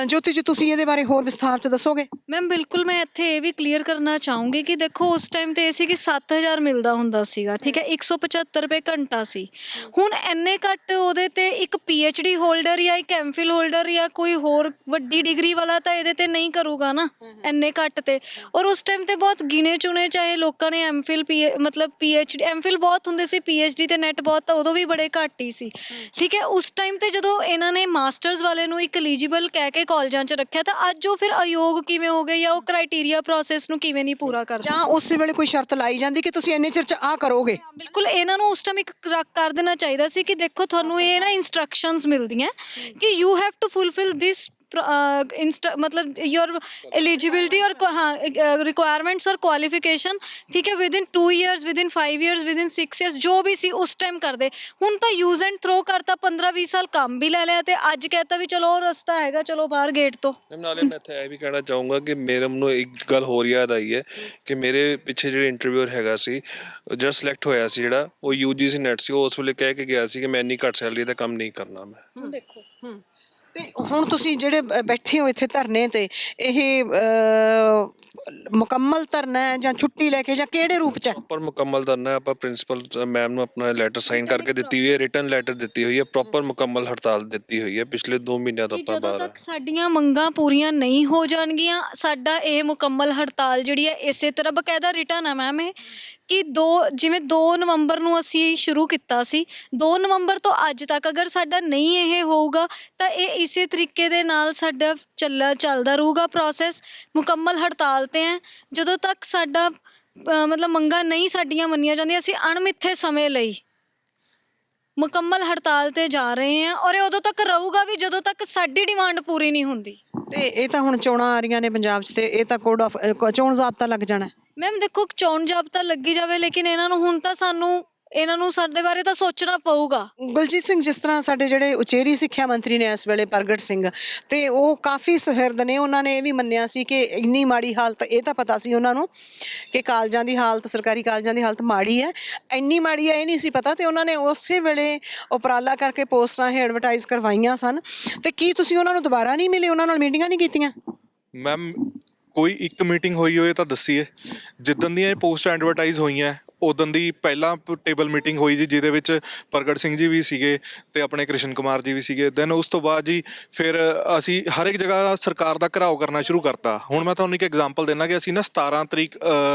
ਜੋਤੀ ਜੀ, ਤੁਸੀਂ ਇਹਦੇ ਬਾਰੇ ਹੋਰ ਵਿਸਥਾਰ ਚ ਦੱਸੋਗੇ? ਮੈਮ ਬਿਲਕੁਲ, ਮੈਂ ਇੱਥੇ ਇਹ ਵੀ ਕਲੀਅਰ ਕਰਨਾ ਚਾਹੂੰਗੀ ਕਿ ਦੇਖੋ, ਉਸ ਟਾਈਮ ਤੇ ਇਹ ਸੀ ਕਿ 7000 ਮਿਲਦਾ ਹੁੰਦਾ ਸੀਗਾ, ਠੀਕ ਹੈ, 175 ਰੁਪਏ ਘੰਟਾ ਸੀ। ਹੁਣ ਇੰਨੇ ਘੱਟ ਉਹਦੇ ਤੇ ਇੱਕ PhD ਹੋਲਡਰ ਜਾਂ ਇੱਕ MPhil ਹੋਲਡਰ ਜਾਂ ਕੋਈ ਹੋਰ ਵੱਡੀ ਡਿਗਰੀ ਵਾਲਾ ਤਾਂ ਇਹਦੇ ਤੇ ਨਹੀਂ ਕਰੂਗਾ ਨਾ, ਇੰਨੇ ਘੱਟ ਤੇ। ਔਰ ਉਸ ਟਾਈਮ ਤੇ ਬਹੁਤ ਗਿਣੇ ਚੁਣੇ ਚਾਹੇ ਲੋਕਾਂ ਨੇ MPhil ਮਤਲਬ PhD MPhil ਬਹੁਤ ਹੁੰਦੇ ਸੀ, PhD ਤੇ ਨੈਟ ਬਹੁਤ, ਤਾਂ ਉਦੋਂ ਵੀ ਬੜੇ ਘੱਟ ਹੀ ਸੀ, ਠੀਕ ਹੈ। ਉਸ ਟਾਈਮ ਤੇ ਜਦੋਂ ਇਹਨਾਂ ਨੇ ਮਾਸਟਰਸ ਵਾਲੇ ਨੂੰ ਇੱਕ ਐਲੀਜੀਬਲ ਕਹਿ ਕੇ ਕਾਲਜਾਂ 'ਚ ਰੱਖਿਆ, ਤਾਂ ਅੱਜ ਉਹ ਫਿਰ ਅਯੋਗ ਕਿਵੇਂ ਹੋ ਗਏ, ਜਾਂ ਉਹ ਕ੍ਰਾਈਟੇਰੀਆ ਪ੍ਰੋਸੈਸ ਨੂੰ ਕਿਵੇਂ ਨਹੀਂ ਪੂਰਾ ਕਰਦੇ, ਜਾਂ ਉਸੇ ਵੇਲੇ ਕੋਈ ਸ਼ਰਤ ਲਾਈ ਜਾਂਦੀ ਕਿ ਤੁਸੀਂ ਇੰਨੇ ਚਿਰ ਚ ਆ ਕਰੋਗੇ? ਬਿਲਕੁਲ, ਇਹਨਾਂ ਨੂੰ ਉਸ ਟਾਈਮ ਇੱਕ ਕਰ ਦੇਣਾ ਚਾਹੀਦਾ ਸੀ ਕਿ ਦੇਖੋ, ਤੁਹਾਨੂੰ ਇਹ ਨਾ ਇੰਸਟਰਕਸ਼ਨਸ ਮਿਲਦੀਆਂ ਕਿ ਯੂ ਹੈਵ ਟੂ ਫੁਲਫਿਲ ਦਿਸ मतलब योर एलिजिबिलिटी और हाँ रिक्वायरमेंट्स और क्वालिफिकेशन, ठीक है, with in 2 years, with in 5 years, with in 6 years, जो भी सी उस टाइम कर दे। ਹੁਣ ਤਾਂ ਯੂਜ਼ ਐਂਡ ਥਰੋ ਕਰਤਾ, 15-20 ਸਾਲ ਕੰਮ ਵੀ ਲੈ ਲਿਆ, ਤੇ ਅੱਜ कहता ਵੀ ਚਲੋ ਰਸਤਾ ਹੈਗਾ, ਚਲੋ ਬਾਹਰ ਗੇਟ ਤੋਂ। ਨਾਲੇ ਮੈਂ ਇੱਥੇ ਇਹ ਵੀ ਕਹਿਣਾ ਚਾਹੂੰਗਾ ਕਿ ਮੇਰੇ ਨੂੰ ਇੱਕ ਗੱਲ ਹੋਰ ਯਾਦ ਆਈ ਹੈ ਕਿ ਮੇਰੇ ਪਿੱਛੇ ਜਿਹੜੇ ਇੰਟਰਵਿਊਅਰ ਹੈਗਾ ਸੀ, ਜਿਹੜਾ ਸਿਲੈਕਟ ਹੋਇਆ ਸੀ, ਜਿਹੜਾ ਉਹ UGC ਨੈਟ ਸੀ, ਉਹ ਉਸ ਵੇਲੇ ਕਹਿ ਕੇ ਗਿਆ ਸੀ ਕਿ ਮੈਂ ਇੰਨੀ ਘੱਟ ਸੈਲਰੀ ਦਾ ਕੰਮ ਨਹੀਂ ਕਰਨਾ। ਮੈਂ ਦੇਖੋ ਤੇ ਹੁਣ ਤੁਸੀਂ ਜਿਹੜੇ ਬੈਠੇ ਹੋ ਇੱਥੇ ਧਰਨੇ ਤੇ, ਇਹ ਮੁਕੰਮਲ ਧਰਨਾ ਹੈ ਜਾਂ ਛੁੱਟੀ ਲੈ ਕੇ ਜਾਂ ਕਿਹੜੇ ਰੂਪ ਚ ਹੈ? ਪ੍ਰੋਪਰ ਮੁਕੰਮਲ ਕਰਨਾ, ਆਪਾਂ ਪ੍ਰਿੰਸੀਪਲ ਮੈਮ ਨੂੰ ਆਪਣਾ ਲੈਟਰ ਸਾਈਨ ਕਰਕੇ ਦਿੱਤੀ ਹੋਈ ਹੈ, ਰਿਟਨ ਲੈਟਰ ਦਿੱਤੀ ਹੋਈ ਹੈ, ਪ੍ਰੋਪਰ ਮੁਕੰਮਲ ਹੜਤਾਲ ਦਿੱਤੀ ਹੋਈ ਹੈ। ਪਿਛਲੇ 2 ਮਹੀਨਿਆਂ ਤੋਂ ਕਿ ਆਪਾਂ ਜਦੋਂ ਬਾਹਰ ਤੱਕ ਸਾਡੀਆਂ ਮੰਗਾਂ ਪੂਰੀਆਂ ਨਹੀਂ ਹੋ ਜਾਣਗੀਆਂ, ਸਾਡਾ ਇਹ ਮੁਕੰਮਲ ਹੜਤਾਲ ਜਿਹੜੀ ਹੈ ਇਸੇ ਤਰ੍ਹਾਂ ਬਕਾਇਦਾ ਰਿਟਰਨ ਹੈ ਮੈਮ ਇਹ, ਕਿ ਜਿਵੇਂ 2 ਨਵੰਬਰ ਨੂੰ ਅਸੀਂ ਸ਼ੁਰੂ ਕੀਤਾ ਸੀ, 2 ਨਵੰਬਰ ਤੋਂ ਅੱਜ ਤੱਕ ਅਗਰ ਸਾਡਾ ਨਹੀਂ ਇਹ ਹੋਊਗਾ ਤਾਂ ਇਹ ਇਸੇ ਤਰੀਕੇ ਦੇ ਨਾਲ ਸਾਡਾ ਚੱਲਦਾ ਰਹੂਗਾ ਪ੍ਰੋਸੈਸ। ਮੁਕੰਮਲ ਹੜਤਾਲ ਤੇ ਹੈ ਜਦੋਂ ਤੱਕ ਸਾਡਾ ਮਤਲਬ ਮੰਗਾਂ ਨਹੀਂ ਸਾਡੀਆਂ ਮੰਨੀਆਂ ਜਾਂਦੀਆਂ, ਅਸੀਂ ਅਣਮਿੱਥੇ ਸਮੇਂ ਲਈ ਮੁਕੰਮਲ ਹੜਤਾਲ ਤੇ ਜਾ ਰਹੇ ਹਾਂ ਔਰ ਇਹ ਉਦੋਂ ਤੱਕ ਰਹੂਗਾ ਵੀ ਜਦੋਂ ਤੱਕ ਸਾਡੀ ਡਿਮਾਂਡ ਪੂਰੀ ਨਹੀਂ ਹੁੰਦੀ। ਤੇ ਇਹ ਤਾਂ ਹੁਣ ਚੋਣਾਂ ਆ ਰਹੀਆਂ ਨੇ ਪੰਜਾਬ 'ਚ, ਤੇ ਇਹ ਤਾਂ ਕੋਡ ਆਫ ਚੋਣ ਜ਼ਾਬਤਾ ਲੱਗ ਜਾਣਾ ਹੈ। ਮੈਮ ਦੇਖੋ ਚੋਣ ਜ਼ਾਬਤਾ ਲੱਗੀ ਜਾਵੇ, ਲੇਕਿਨ ਇਹਨਾਂ ਨੂੰ ਸਾਡੇ ਬਾਰੇ ਤਾਂ ਸੋਚਣਾ ਪਊਗਾ। ਗੁਲਜੀਤ ਸਿੰਘ, ਜਿਸ ਤਰ੍ਹਾਂ ਸਾਡੇ ਜਿਹੜੇ ਉਚੇਰੀ ਸਿੱਖਿਆ ਮੰਤਰੀ ਨੇ ਇਸ ਵੇਲੇ ਪ੍ਰਗਟ ਸਿੰਘ, ਤੇ ਉਹ ਕਾਫੀ ਸੁਹਿਰਦ ਨੇ, ਉਹਨਾਂ ਨੇ ਇਹ ਵੀ ਮੰਨਿਆ ਸੀ ਕਿ ਇੰਨੀ ਮਾੜੀ ਹਾਲਤ, ਇਹ ਤਾਂ ਪਤਾ ਸੀ ਉਹਨਾਂ ਨੂੰ ਕਿ ਕਾਲਜਾਂ ਦੀ ਹਾਲਤ, ਸਰਕਾਰੀ ਕਾਲਜਾਂ ਦੀ ਹਾਲਤ ਮਾੜੀ ਹੈ, ਇੰਨੀ ਮਾੜੀ ਹੈ ਇਹ ਨਹੀਂ ਸੀ ਪਤਾ, ਤੇ ਉਹਨਾਂ ਨੇ ਉਸੇ ਵੇਲੇ ਉਪਰਾਲਾ ਕਰਕੇ ਪੋਸਟਰਾਂ ਇਹ ਐਡਵਰਟਾਈਜ਼ ਕਰਵਾਈਆਂ ਸਨ। ਤੇ ਕੀ ਤੁਸੀਂ ਉਹਨਾਂ ਨੂੰ ਦੁਬਾਰਾ ਨਹੀਂ ਮਿਲੇ, ਉਹਨਾਂ ਨਾਲ ਮੀਟਿੰਗਾਂ ਨਹੀਂ ਕੀਤੀਆਂ? ਮੈਮ ਕੋਈ ਇੱਕ ਮੀਟਿੰਗ ਹੋਈ ਹੋਏ ਤਾਂ ਦੱਸੀਏ। ਜਿੱਦਣ ਦੀਆਂ ਇਹ ਪੋਸਟ ਐਡਵਰਟਾਈਜ਼ ਹੋਈਆਂ ਉਦੋਂ ਦੀ ਪਹਿਲਾਂ ਟੇਬਲ ਮੀਟਿੰਗ ਹੋਈ ਜੀ, ਜਿਹਦੇ ਵਿੱਚ ਪ੍ਰਗਟ ਸਿੰਘ ਜੀ ਵੀ ਸੀਗੇ ਤੇ ਆਪਣੇ ਕ੍ਰਿਸ਼ਨ ਕੁਮਾਰ ਜੀ ਵੀ ਸੀਗੇ। ਦੈਨ ਉਸ ਤੋਂ ਬਾਅਦ ਜੀ ਫਿਰ ਅਸੀਂ ਹਰ ਇੱਕ ਜਗ੍ਹਾ ਸਰਕਾਰ ਦਾ ਘਿਰਾਓ ਕਰਨਾ ਸ਼ੁਰੂ ਕਰਤਾ। ਹੁਣ ਮੈਂ ਤੁਹਾਨੂੰ ਇੱਕ ਐਗਜ਼ਾਮਪਲ ਦਿੰਦਾ ਕਿ ਅਸੀਂ ਨਾ 17 ਤਰੀਕ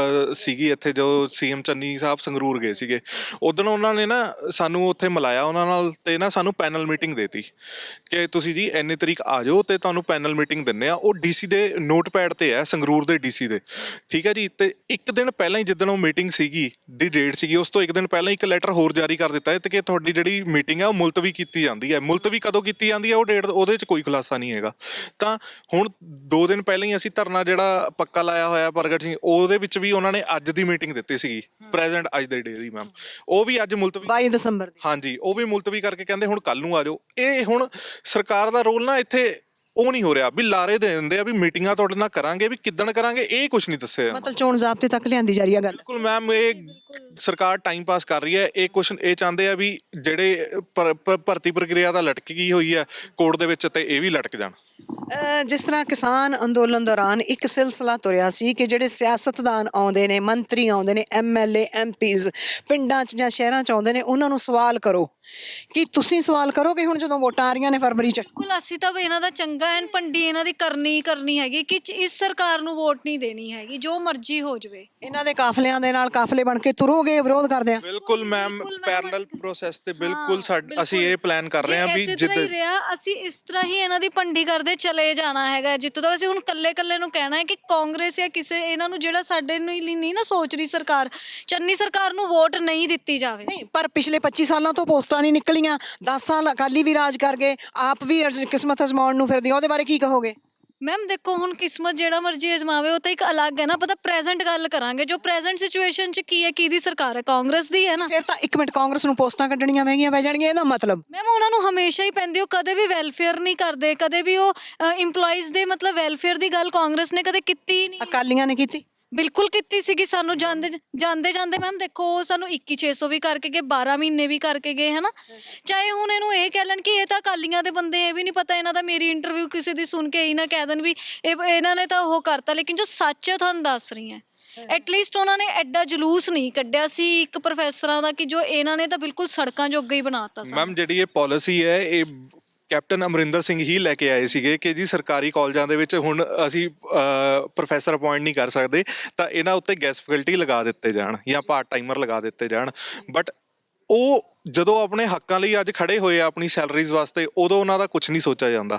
ਸੀਗੀ ਇੱਥੇ ਜੋ ਸੀਐਮ ਚੰਨੀ ਸਾਹਿਬ ਸੰਗਰੂਰ ਗਏ ਸੀਗੇ, ਉਦੋਂ ਉਹਨਾਂ ਨੇ ਨਾ ਸਾਨੂੰ ਉੱਥੇ ਮਿਲਾਇਆ ਉਹਨਾਂ ਨਾਲ, ਤੇ ਨਾ ਸਾਨੂੰ ਪੈਨਲ ਮੀਟਿੰਗ ਦੇਤੀ ਕਿ ਤੁਸੀਂ ਜੀ ਇੰਨੀ ਤਰੀਕ ਆ ਜਾਓ ਤੇ ਤੁਹਾਨੂੰ ਪੈਨਲ ਮੀਟਿੰਗ ਦਿੰਦੇ ਆ। ਉਹ ਡੀਸੀ ਦੇ ਨੋਟ ਪੈਡ ਤੇ ਹੈ, ਸੰਗਰੂਰ ਦੇ ਡੀਸੀ ਦੇ, ਠੀਕ ਹੈ ਜੀ। ਤੇ ਇੱਕ ਦਿਨ ਪਹਿਲਾਂ ਹੀ ਜਿੱਦਣ ਉਹ ਮੀਟਿੰਗ ਸੀਗੀ ਦੀ ਡੇਟ ਸੀਗੀ, ਉਸ ਤੋਂ ਇੱਕ ਦਿਨ ਪਹਿਲਾਂ ਇੱਕ ਲੈਟਰ ਹੋਰ ਜਾਰੀ ਕਰ ਦਿੱਤਾ ਹੈ ਤੇ ਕਿ ਤੁਹਾਡੀ ਜਿਹੜੀ ਮੀਟਿੰਗ ਹੈ ਉਹ ਮੁਲਤਵੀ ਕੀਤੀ ਜਾਂਦੀ ਹੈ। ਮੁਲਤਵੀ ਕਦੋਂ ਕੀਤੀ ਜਾਂਦੀ ਹੈ ਉਹ ਡੇਟ, ਉਹਦੇ 'ਚ ਕੋਈ ਖੁਲਾਸਾ ਨਹੀਂ ਹੈਗਾ। ਤਾਂ ਹੁਣ 2 ਦਿਨ ਪਹਿਲਾਂ ਹੀ ਅਸੀਂ ਧਰਨਾ ਜਿਹੜਾ ਪੱਕਾ ਲਾਇਆ ਹੋਇਆ ਪ੍ਰਗਟ ਸਿੰਘ, ਉਹਦੇ ਵਿੱਚ ਵੀ ਉਹਨਾਂ ਨੇ ਅੱਜ ਦੀ ਮੀਟਿੰਗ ਦਿੱਤੀ ਸੀਗੀ, ਪ੍ਰੈਜ਼ੈਂਟ ਅੱਜ ਦੇ ਡੇ ਦੀ ਮੈਮ, ਉਹ ਵੀ ਅੱਜ ਮੁਲਤਵੀ 22 ਦਸੰਬਰ ਦੀ। ਹਾਂਜੀ, ਉਹ ਵੀ ਮੁਲਤਵੀ ਕਰਕੇ ਕਹਿੰਦੇ ਹੁਣ ਕੱਲ ਨੂੰ ਆ ਜਾਓ। ਇਹ ਹੁਣ ਸਰਕਾਰ ਦਾ ਰੋਲ ਨਾ ਇੱਥੇ ਉਹ ਨਹੀਂ ਹੋ ਰਿਹਾ ਵੀ ਲਾਰੇ ਦੇ ਦਿੰਦੇ ਆ ਵੀ ਮੀਟਿੰਗਾਂ ਤੁਹਾਡੇ ਨਾਲ ਕਰਾਂਗੇ, ਵੀ ਕਿੱਦਣ ਕਰਾਂਗੇ, ਇਹ ਕੁਝ ਨਹੀਂ ਦੱਸਿਆ। ਮਤਲਬ ਚੋਣ ਜ਼ਾਬਤੇ ਤੱਕ ਲਿਆਂਦੀ ਜਾ ਰਹੀ ਹੈ ਗੱਲ। ਬਿਲਕੁਲ ਮੈਮ, ਇਹ ਸਰਕਾਰ ਟਾਈਮ ਪਾਸ ਕਰ ਰਹੀ ਹੈ। ਇਹ ਕੁਛ ਇਹ ਚਾਹੁੰਦੇ ਆ ਵੀ ਜਿਹੜੇ ਭਰਤੀ ਪ੍ਰਕਿਰਿਆ ਤਾਂ ਲਟਕ ਗਈ ਹੋਈ ਹੈ ਕੋਰਟ ਦੇ ਵਿੱਚ, ਤੇ ਇਹ ਵੀ ਲਟਕ ਜਾਣ। ਜਿਸ ਤਰ੍ਹਾਂ ਕਿਸਾਨ ਅੰਦੋਲਨ ਦੌਰਾਨ ਇੱਕ ਸਿਲਸਿਲਾ ਤੁਰਿਆ ਸੀ ਕਿ ਜਿਹੜੇ ਸਿਆਸਤਦਾਨ ਆਉਂਦੇ ਨੇ, ਮੰਤਰੀ ਆਉਂਦੇ ਨੇ, ਐਮਐਲਏ ਐਮਪੀਜ਼ ਪਿੰਡਾਂ 'ਚ ਜਾਂ ਸ਼ਹਿਰਾਂ 'ਚ ਆਉਂਦੇ ਨੇ, ਉਹਨਾਂ ਨੂੰ ਸਵਾਲ ਕਰੋ। ਕੀ ਤੁਸੀਂ ਸਵਾਲ ਕਰੋਗੇ ਹੁਣ ਜਦੋਂ ਵੋਟਾਂ ਆ ਰਹੀਆਂ ਨੇ ਫਰਵਰੀ 'ਚ? ਬਿਲਕੁਲ, ਅਸੀਂ ਤਾਂ ਇਹਨਾਂ ਦਾ ਚੰਗਾ ਐਨ ਭੰਡੀ ਇਹਨਾਂ ਦੀ ਕਰਨੀ ਹੈਗੀ ਕਿ ਇਸ ਸਰਕਾਰ ਨੂੰ ਵੋਟ ਨਹੀਂ ਦੇਣੀ ਹੈਗੀ, ਜੋ ਮਰਜ਼ੀ ਹੋ ਜਾਵੇ। ਇਹਨਾਂ ਦੇ ਕਾਫਲਿਆਂ ਦੇ ਨਾਲ ਕਾਫਲੇ ਬਣ ਕੇ ਤੁਰੋਗੇ ਵਿਰੋਧ ਕਰਦੇ ਆ? ਬਿਲਕੁਲ ਮੈਮ, ਪੈਰਲਲ ਪ੍ਰੋਸੈਸ ਤੇ ਬਿਲਕੁਲ ਅਸੀਂ ਇਹ ਪਲਾਨ ਕਰ ਰਹੇ ਹਾਂ ਵੀ ਅਸੀਂ ਇਸ ਤਰ੍ਹਾਂ ਹੀ ਇਹਨਾਂ ਦੀ ਭੰਡੀ ਕਰਦੇ ਚਲੇ ਜਾਣਾ ਹੈਗਾ। ਜਿੱਥੋਂ ਤੱਕ ਅਸੀਂ ਹੁਣ ਕੱਲੇ ਨੂੰ ਕਹਿਣਾ ਹੈ ਕਿ ਕਾਂਗਰਸ ਜਾਂ ਕਿਸੇ ਇਹਨਾਂ ਨੂੰ ਜਿਹੜਾ ਸਾਡੇ ਨੂੰ ਨਹੀਂ ਨਾ ਸੋਚ ਰਹੀ ਸਰਕਾਰ, ਚੰਨੀ ਸਰਕਾਰ ਨੂੰ ਵੋਟ ਨਹੀਂ ਦਿੱਤੀ ਜਾਵੇ। ਨਹੀਂ, ਪਰ ਪਿਛਲੇ 25 ਸਾਲਾਂ ਤੋਂ ਪੋਸਟਾਂ ਨਹੀਂ ਨਿਕਲੀਆਂ, 10 ਸਾਲ ਅਕਾਲੀ ਵੀ ਰਾਜ ਕਰ ਗਏ, ਆਪ ਵੀ ਕਿਸਮਤ ਅਜ਼ਮਾਉਣ ਨੂੰ ਫਿਰਦੀ, ਉਹਦੇ ਬਾਰੇ ਕੀ ਕਹੋਗੇ? ਮੈਮ ਦੇਖੋ, ਹੁਣ ਕਿਸਮਤ ਜਿਹੜਾ ਮਰਜ਼ੀ ਅਜ਼ਮਾਵੇ ਉਹ ਤਾਂ ਇੱਕ ਅਲੱਗ ਹੈ ਨਾ, ਪਤਾ ਪ੍ਰੈਜ਼ੈਂਟ ਗੱਲ ਕਰਾਂਗੇ, ਜੋ ਪ੍ਰੈਜ਼ੈਂਟ ਸਿਚੁਏਸ਼ਨ 'ਚ ਕੀ ਹੈ, ਕਿਹਦੀ ਸਰਕਾਰ ਹੈ, ਕਾਂਗਰਸ ਦੀ ਹੈ ਨਾ। ਫਿਰ ਤਾਂ ਇੱਕ ਮਿੰਟ, ਕਾਂਗਰਸ ਨੂੰ ਪੋਸਟਾਂ ਕੱਢਣੀਆਂ ਮਹਿੰਗੀਆਂ ਪੈ ਜਾਣਗੀਆਂ, ਇਹਦਾ ਮਤਲਬ? ਮੈਮ ਉਹਨਾਂ ਨੂੰ ਹਮੇਸ਼ਾ ਹੀ ਪੈਂਦੀ, ਉਹ ਕਦੇ ਵੀ ਵੈਲਫੇਅਰ ਨਹੀਂ ਕਰਦੇ, ਕਦੇ ਵੀ ਉਹ ਇੰਪਲੋਈਜ਼ ਦੇ ਮਤਲਬ ਵੈਲਫੇਅਰ ਦੀ ਗੱਲ ਕਾਂਗਰਸ ਨੇ ਕਦੇ ਕੀਤੀ ਨਹੀਂ। ਅਕਾਲੀਆਂ ਨੇ ਕੀਤੀ? ਬਿਲਕੁਲ ਕੀਤੀ ਸੀਗੀ। ਸਾਨੂੰ ਜਾਂਦੇ ਮੈਮ ਦੇਖੋ, ਸਾਨੂੰ 21,600 ਵੀ ਕਰਕੇ ਗਏ, 12 ਮਹੀਨੇ ਵੀ ਕਰਕੇ ਗਏ, ਹੈ ਨਾ। ਚਾਹੇ ਹੁਣ ਇਹਨੂੰ ਇਹ ਕਹਿ ਲੈਣ ਕਿ ਇਹ ਤਾਂ ਅਕਾਲੀਆਂ ਦੇ ਬੰਦੇ, ਇਹ ਵੀ ਨਹੀਂ ਪਤਾ ਇਹਨਾਂ ਦਾ, ਮੇਰੀ ਇੰਟਰਵਿਊ ਕਿਸੇ ਦੀ ਸੁਣ ਕੇ ਇਹ ਨਾ ਕਹਿ ਦੇਣ ਵੀ ਇਹਨਾਂ ਨੇ ਤਾਂ ਉਹ ਕਰਤਾ। ਲੇਕਿਨ ਜੋ ਸੱਚ ਹੈ ਤੁਹਾਨੂੰ ਦੱਸ ਰਹੀ ਹਾਂ, ਐਟਲੀਸਟ ਉਹਨਾਂ ਨੇ ਐਡਾ ਜਲੂਸ ਨਹੀਂ ਕੱਢਿਆ ਸੀ ਇੱਕ ਪ੍ਰੋਫੈਸਰਾਂ ਦਾ ਕਿ ਜੋ ਇਹਨਾਂ ਨੇ ਤਾਂ ਬਿਲਕੁਲ ਸੜਕਾਂ ਜੋਗਾ ਹੀ ਬਣਾਤਾ ਸੀ। ਮੈਮ ਜਿਹੜੀ ਇਹ ਪਾਲਿਸੀ ਹੈ, ਇਹ ਕੈਪਟਨ ਅਮਰਿੰਦਰ ਸਿੰਘ ਹੀ ਲੈ ਕੇ ਆਏ ਸੀਗੇ ਕਿ ਜੀ ਸਰਕਾਰੀ ਕਾਲਜਾਂ ਦੇ ਵਿੱਚ ਹੁਣ ਅਸੀਂ ਪ੍ਰੋਫੈਸਰ ਅਪਾਇੰਟ ਨਹੀਂ ਕਰ ਸਕਦੇ, ਤਾਂ ਇਹਨਾਂ ਉੱਤੇ ਗੈਸਟ ਫੈਕਲਟੀ ਲਗਾ ਦਿੱਤੇ ਜਾਣ ਜਾਂ ਪਾਰਟ ਟਾਈਮਰ ਲਗਾ ਦਿੱਤੇ ਜਾਣ। ਬਟ ਉਹ ਜਦੋਂ ਆਪਣੇ ਹੱਕਾਂ ਲਈ ਅੱਜ ਖੜੇ ਹੋਏ ਆ ਆਪਣੀ ਸੈਲਰੀਜ਼ ਵਾਸਤੇ, ਉਦੋਂ ਉਹਨਾਂ ਦਾ ਕੁਝ ਨਹੀਂ ਸੋਚਿਆ ਜਾਂਦਾ।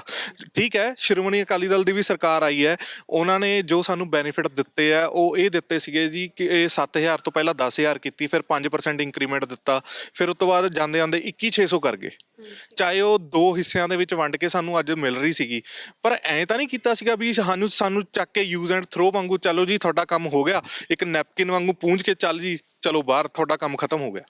ਠੀਕ ਹੈ, ਸ਼੍ਰੋਮਣੀ ਅਕਾਲੀ ਦਲ ਦੀ ਵੀ ਸਰਕਾਰ ਆਈ ਹੈ, ਉਹਨਾਂ ਨੇ ਜੋ ਸਾਨੂੰ ਬੈਨੀਫਿਟ ਦਿੱਤੇ ਆ ਉਹ ਇਹ ਦਿੱਤੇ ਸੀਗੇ ਜੀ ਕਿ ਇਹ 7,000 ਤੋਂ ਪਹਿਲਾਂ 10,000 ਕੀਤੀ, ਫਿਰ 5% ਇੰਕਰੀਮੈਂਟ ਦਿੱਤਾ, ਫਿਰ ਉਸ ਤੋਂ ਬਾਅਦ ਜਾਂਦੇ 21,600 ਕਰ ਗਏ। ਚਾਹੇ ਉਹ 2 ਹਿੱਸਿਆਂ ਦੇ ਵਿੱਚ ਵੰਡ ਕੇ ਸਾਨੂੰ ਅੱਜ ਮਿਲ ਰਹੀ ਸੀਗੀ, ਪਰ ਐਂ ਤਾਂ ਨਹੀਂ ਕੀਤਾ ਸੀਗਾ ਵੀ ਸਾਨੂੰ ਚੱਕ ਕੇ ਯੂਜ਼ ਐਂਡ ਥਰੋ ਵਾਂਗੂ ਚਲੋ ਜੀ ਤੁਹਾਡਾ ਕੰਮ ਹੋ ਗਿਆ, ਇੱਕ ਨੈਪਕਿਨ ਵਾਂਗੂ ਪੂੰਝ ਕੇ ਚੱਲ ਜੀ ਚਲੋ ਬਾਹਰ, ਤੁਹਾਡਾ ਕੰਮ ਖਤਮ ਹੋ ਗਿਆ।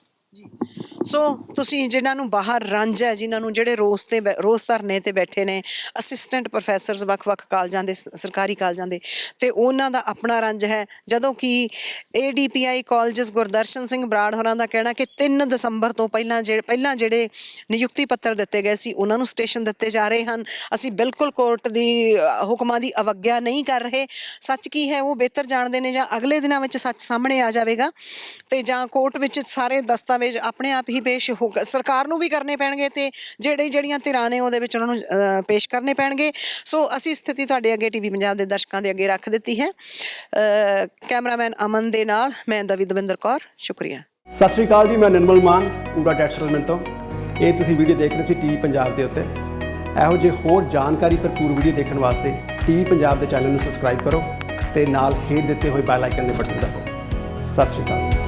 ਸੋ ਤੁਸੀਂ ਜਿਨ੍ਹਾਂ ਨੂੰ ਬਾਹਰ ਰੰਜ ਹੈ, ਜਿਨ੍ਹਾਂ ਨੂੰ ਜਿਹੜੇ ਰੋਜ਼ ਧਰਨੇ ਤੇ ਬੈਠੇ ਨੇ, ਅਸਿਸਟੈਂਟ ਪ੍ਰੋਫੈਸਰਸ ਵੱਖ-ਵੱਖ ਕਾਲਜਾਂ ਦੇ, ਸਰਕਾਰੀ ਕਾਲਜਾਂ ਦੇ, ਤੇ ਉਹਨਾਂ ਦਾ ਆਪਣਾ ਰੰਜ ਹੈ। ਜਦੋਂ ਕਿ ADPI ਕਾਲਜਸ ਗੁਰਦਰਸ਼ਨ ਸਿੰਘ ਬਰਾੜ ਹੋਰਾਂ ਦਾ ਕਹਿਣਾ ਕਿ 3 ਦਸੰਬਰ ਤੋਂ ਪਹਿਲਾਂ ਜਿਹੜੇ ਨਿਯੁਕਤੀ ਪੱਤਰ ਦਿੱਤੇ ਗਏ ਸੀ ਉਹਨਾਂ ਨੂੰ ਸਟੇਸ਼ਨ ਦਿੱਤੇ ਜਾ ਰਹੇ ਹਨ। ਅਸੀਂ ਬਿਲਕੁਲ ਕੋਰਟ ਦੀ ਹੁਕਮਾਂ ਦੀ ਅਵੱਗਿਆ ਨਹੀਂ ਕਰ ਰਹੇ। ਸੱਚ ਕੀ ਹੈ ਉਹ ਬਿਹਤਰ ਜਾਣਦੇ ਨੇ, ਜਾਂ ਅਗਲੇ ਦਿਨਾਂ ਵਿੱਚ ਸੱਚ ਸਾਹਮਣੇ ਆ ਜਾਵੇਗਾ ਤੇ ਜਾਂ ਕੋਰਟ ਵਿੱਚ ਸਾਰੇ ਦਸਤਾਵੇਜ਼ ਆਪਣੇ ਆਪ ਹੀ ਪੇਸ਼ ਹੋ, ਸਰਕਾਰ ਨੂੰ ਵੀ ਕਰਨੇ ਪੈਣਗੇ ਤੇ ਜਿਹੜੀਆਂ ਧਿਰਾਂ ਨੇ ਉਹਦੇ ਵਿੱਚ ਉਹਨਾਂ ਨੂੰ ਪੇਸ਼ ਕਰਨੇ ਪੈਣਗੇ। ਸੋ ਅਸੀਂ ਸਥਿਤੀ ਤੁਹਾਡੇ ਅੱਗੇ TV ਪੰਜਾਬ ਦੇ ਦਰਸ਼ਕਾਂ ਦੇ ਅੱਗੇ ਰੱਖ ਦਿੱਤੀ ਹੈ। ਕੈਮਰਾਮੈਨ ਅਮਨ ਦੇ ਨਾਲ ਮੈਂ ਦਵਿੰਦਰ ਕੌਰ, ਸ਼ੁਕਰੀਆ। ਸਤਿ ਸ਼੍ਰੀ ਅਕਾਲ ਜੀ, ਮੈਂ ਨਿਰਮਲ ਮਾਨ ਪੂਰਾ ਡੈਟ ਸੈਟਲਮੈਂਟ ਤੋਂ। ਇਹ ਤੁਸੀਂ ਵੀਡੀਓ ਦੇਖ ਰਹੇ ਸੀ TV ਪੰਜਾਬ ਦੇ ਉੱਤੇ। ਇਹੋ ਜਿਹੇ ਹੋਰ ਜਾਣਕਾਰੀ ਭਰਪੂਰ ਵੀਡੀਓ ਦੇਖਣ ਵਾਸਤੇ TV ਪੰਜਾਬ ਦੇ ਚੈਨਲ ਨੂੰ ਸਬਸਕ੍ਰਾਈਬ ਕਰੋ ਤੇ ਨਾਲ ਹੇਠ ਦਿੱਤੇ ਹੋਏ ਬੈਲ ਆਈਕਨ ਦੇ ਬਟਨ ਦਬਾਓ। ਸਤਿ ਸ਼੍ਰੀ ਅਕਾਲ।